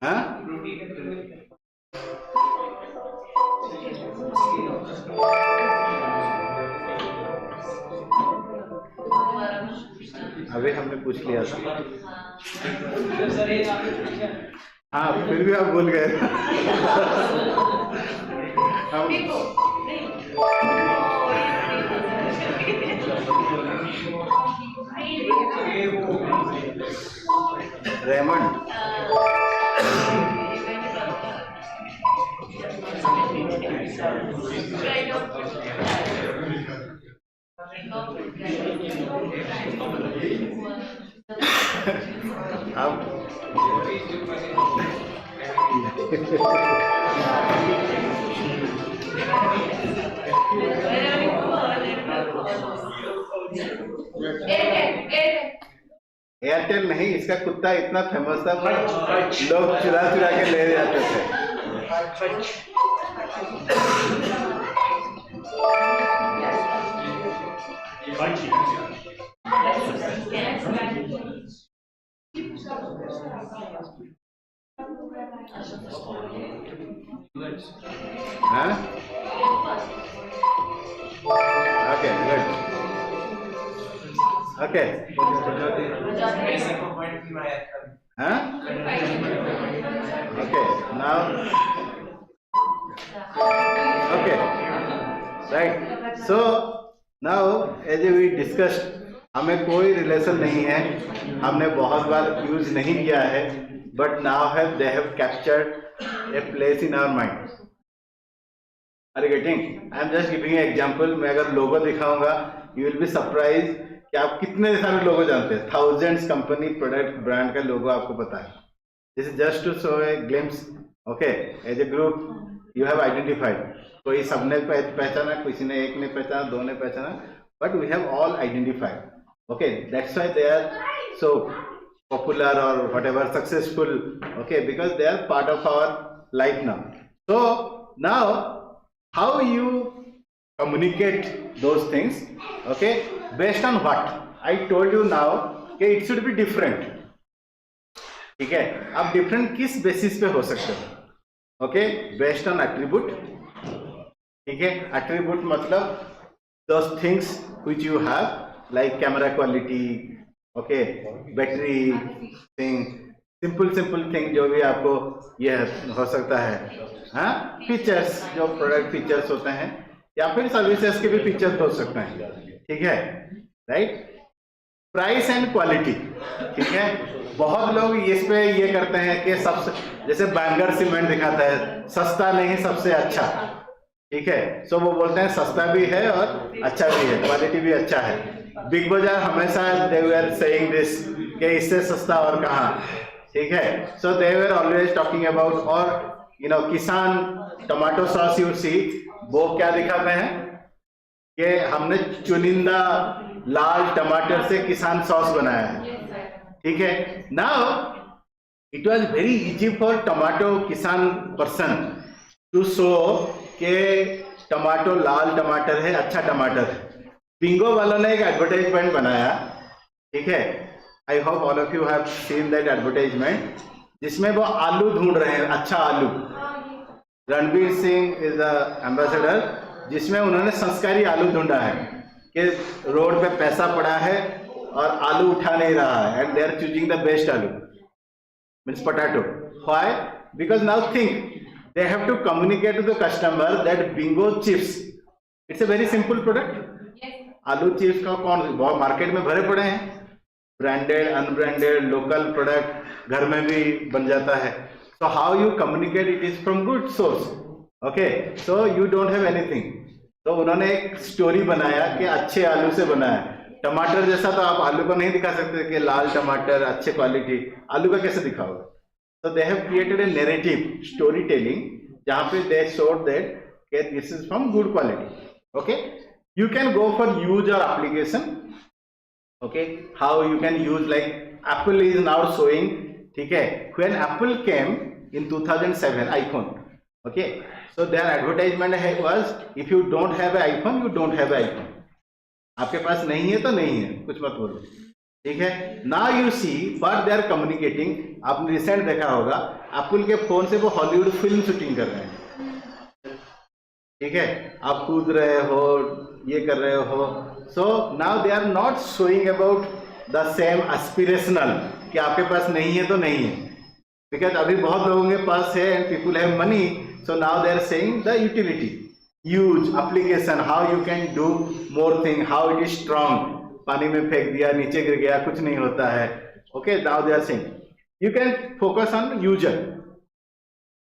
हाँ? अभी हमने पूछ लिया था। हाँ, फिर भी आप भूल गए। रेमंड। अब एयरटेल नहीं, इसका कुत्ता इतना फेमस था, लोग चुरा चुरा के ले जाते थे। हाँ? Okay, good. ओके, हाँ? Okay, now okay, right. So now as we discussed, हमें कोई रिलेशन नहीं है, हमने बहुत बार यूज नहीं किया है, but now have they have captured a place in our mind. Are you getting? I am just giving a example. मैं अगर लोगो दिखाऊंगा, यू विल बी सरप्राइज कि आप कितने सारे लोगो जानते हैं। थाउजेंड्स कंपनी, प्रोडक्ट, ब्रांड का लोगो आपको पता है। This is just to show a glimpse. Okay, as a group you have identified. कोई सबने पहचाना, किसी ने एक ने पहचाना, दो ने पहचाना, but we have all identified. Okay, that's why they are so popular or whatever successful. Okay, because they are part of our life now. So now how you communicate those things? Okay, based on what I told you now, okay, it should be different. ठीक है, अब different किस basis पे हो सकते हैं? Okay, based on attribute. ठीक है, attribute मतलब those things which you have, like camera quality, okay, battery thing, simple thing जो भी आपको ये हो सकता है. हाँ, फीचर्स, जो प्रोडक्ट फीचर्स होते हैं, या फिर सर्विसेज के भी फीचर्स हो सकते हैं. ठीक है, राइट. Price and quality. ठीक है, बहुत लोग इस पे ये करते हैं कि सबसे, जैसे बैंगर सीमेंट दिखाता है, सस्ता नहीं सबसे अच्छा. ठीक है, सो वो बोलते हैं सस्ता भी है और अच्छा भी है, क्वालिटी भी अच्छा है. बिग बाजार हमेशा दे वर सेइंग दिस कि इससे सस्ता और कहाँ. ठीक है, सो दे वर ऑलवेज टॉकिंग अबाउट. और यू नो, किसान टमाटो सॉस यू सी, वो क्या दिखाते हैं कि हमने चुनिंदा लाल टमाटर से किसान सॉस बनाया है. ठीक है, now it was very easy for tomato किसान पर्सन टू शो के टमाटो लाल टमाटर है, अच्छा टमाटर है. बिंगो वालों ने एक एडवर्टाइजमेंट बनाया. ठीक है, I hope all of you have seen that advertisement, जिसमें वो आलू ढूंढ रहे हैं, अच्छा आलू. Ranveer Singh is the ambassador, जिसमें उन्होंने संस्कारी आलू ढूंढा है कि रोड पे पैसा पड़ा है और आलू उठा नहीं रहा है, and they are choosing the best aloo, means potato. Why? Because now think they have to communicate to the customer that bingo chips, it's a very simple product. आलू चिप्स का कौन बहुत मार्केट में भरे पड़े हैं, ब्रांडेड, अनब्रांडेड, लोकल प्रोडक्ट घर में भी बन जाता है. So how you communicate, it is from good source. Okay, so you don't have anything. तो उन्होंने एक स्टोरी बनाया कि अच्छे आलू से बनाया. टमाटर जैसा तो आप आलू को नहीं दिखा सकते कि लाल टमाटर अच्छे क्वालिटी, आलू का कैसे दिखाओगे. So they have created a narrative storytelling जहाँ पे they showed that this is from good quality. Okay, you can go for use or application. Okay, how you can use, like Apple is now showing. ठीक है, when Apple came in 2007, iPhone. Okay, so their advertisement was, if you don't have an iPhone, you don't have an iPhone. आपके पास नहीं है तो नहीं है, कुछ मत बोलो. ठीक है, now you see what they are communicating. आपने रिसेंट देखा होगा, एप्पल के फोन से वो हॉलीवुड फिल्म शूटिंग कर रहे हैं. ठीक है, आप कूद रहे हो, ये कर रहे हो. So now they are not showing about the same aspirational कि आपके पास नहीं है तो नहीं है, बिकॉज अभी बहुत लोगों के पास है and people have money. So now they are saying the utility, use, application, how you can do more thing, how it is strong. पानी में फेंक दिया, नीचे गिर गया, कुछ नहीं होता है. Okay, now they are saying you can focus on user.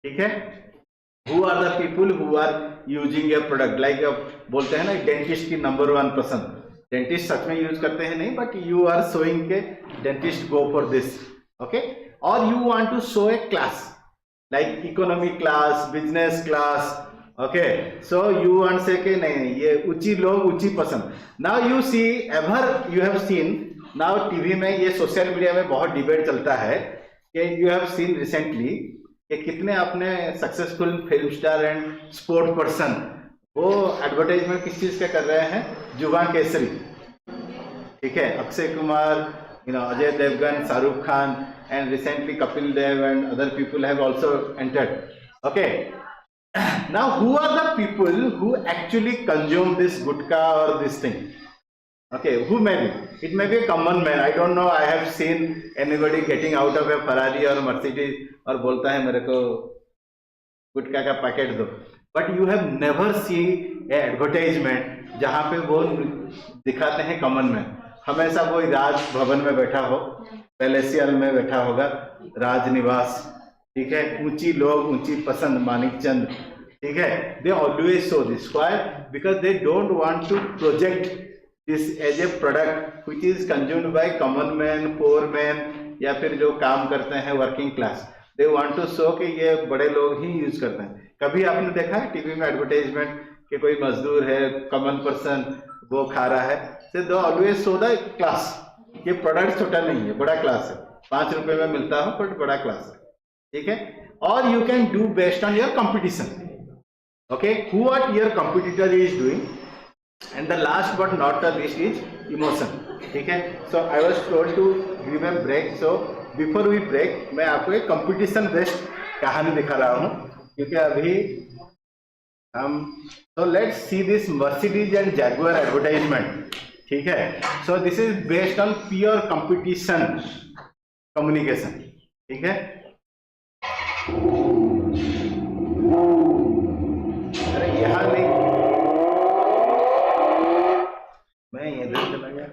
ठीक है, who are the people who are using your product. Like बोलते हैं ना, डेंटिस्ट की नंबर 1 पसंद. डेंटिस्ट सच में यूज करते हैं नहीं, बट यू आर शोइंग के dentist go for this. Okay, और you want to show a class, like economy class, business class. Okay, so you want say कि नहीं, ये ऊंची लोग ऊंची पसंद. Now you see, ever you have seen, now TV में, ये सोशल मीडिया में बहुत डिबेट चलता है कि यू हैव सीन रिसेंटली कि कितने अपने successful film star and sport person वो एडवर्टाइजमेंट किस चीज का कर रहे हैं, जुवा केसरी. ठीक है, Akshay Kumar, Ajay Devgan, Shahrukh Khan, and recently Kapil Dev and other people have also entered. Okay, now who are the people who actually consume this gutka or this thing? Okay, who may be? It may be a common man. I don't know. I have seen anybody getting out of a Ferrari or Mercedes और बोलता है मेरे को गुटखा का packet दो. But you have never seen a advertisement जहाँ पे वो दिखाते हैं कॉमन मैन. हमेशा वो राज भवन में बैठा हो, पैलेसियल में बैठा होगा, राजनिवास. ठीक है, ऊंची लोग, ऊंची पसंद, मानिक चंद. ठीक है, they always show this. Why? Because they don't want to project this as a product which is consumed by common man, poor man, या फिर जो काम करते हैं working class. They want to show कि ये बड़े लोग ही यूज करते हैं। कभी आपने देखा है टीवी में एडवर्टाइजमेंट कि कोई मजदूर है, कॉमन पर्सन, वो खा रहा है, से दो ऑलवेज शो द क्लास। ये प्रोडक्ट छोटा नहीं है, बड़ा क्लास है, 5 रुपए में मिलता है बट बड़ा क्लास है, ठीक है। और you can do based on your competition, okay, who what your competitor is doing, and the last but not the least is emotion, ठीक है। So I was told to give a break, so before we break मैं आपको एक competition based कहानी दिखा रहा हूँ, क्योंकि अभी हम, so let's see this Mercedes and Jaguar advertisement, ठीक है। so this is based on pure competition communication, ठीक है। अरे यहाँ नहीं, मैं इधर चला गया।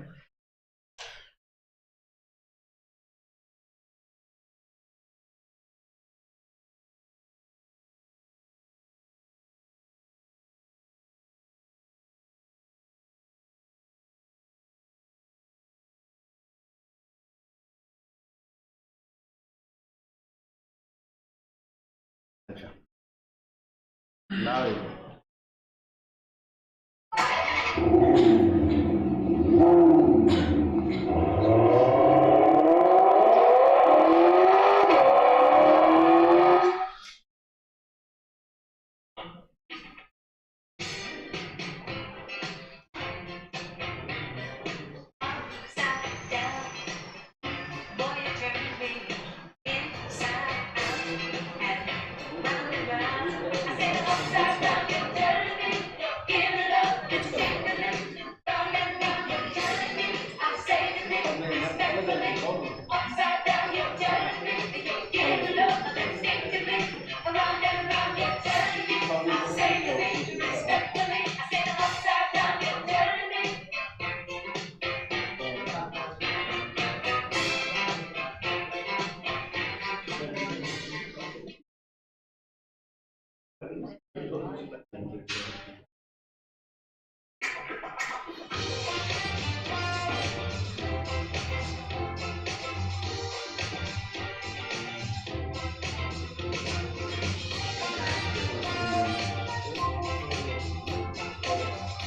अच्छा, now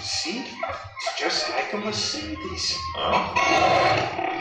See? It's just like a Mercedes. Huh?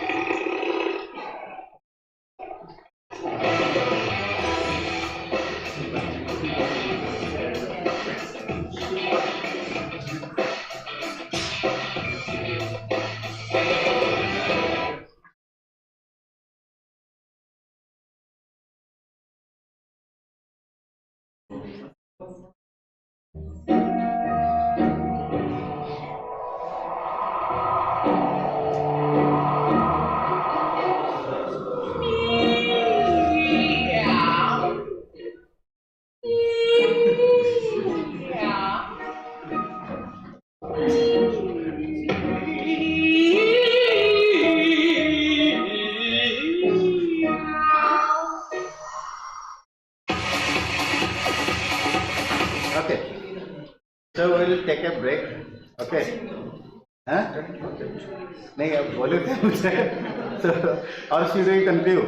okay, so we will take a break, okay, हाँ नहीं अब बोलो क्या मुझे, so or should we continue?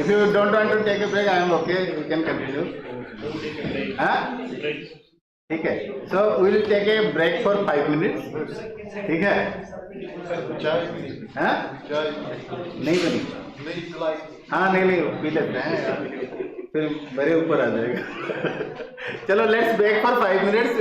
If you don't want to take a break, I am okay, we can continue, हाँ ठीक है। so we will take a break for 5 minutes, ठीक है। हाँ नहीं बनी, हाँ नहीं पी लेते हैं, फिर मेरे ऊपर आ जाएगा। चलो लेट्स ब्रेक फॉर 5 मिनट्स।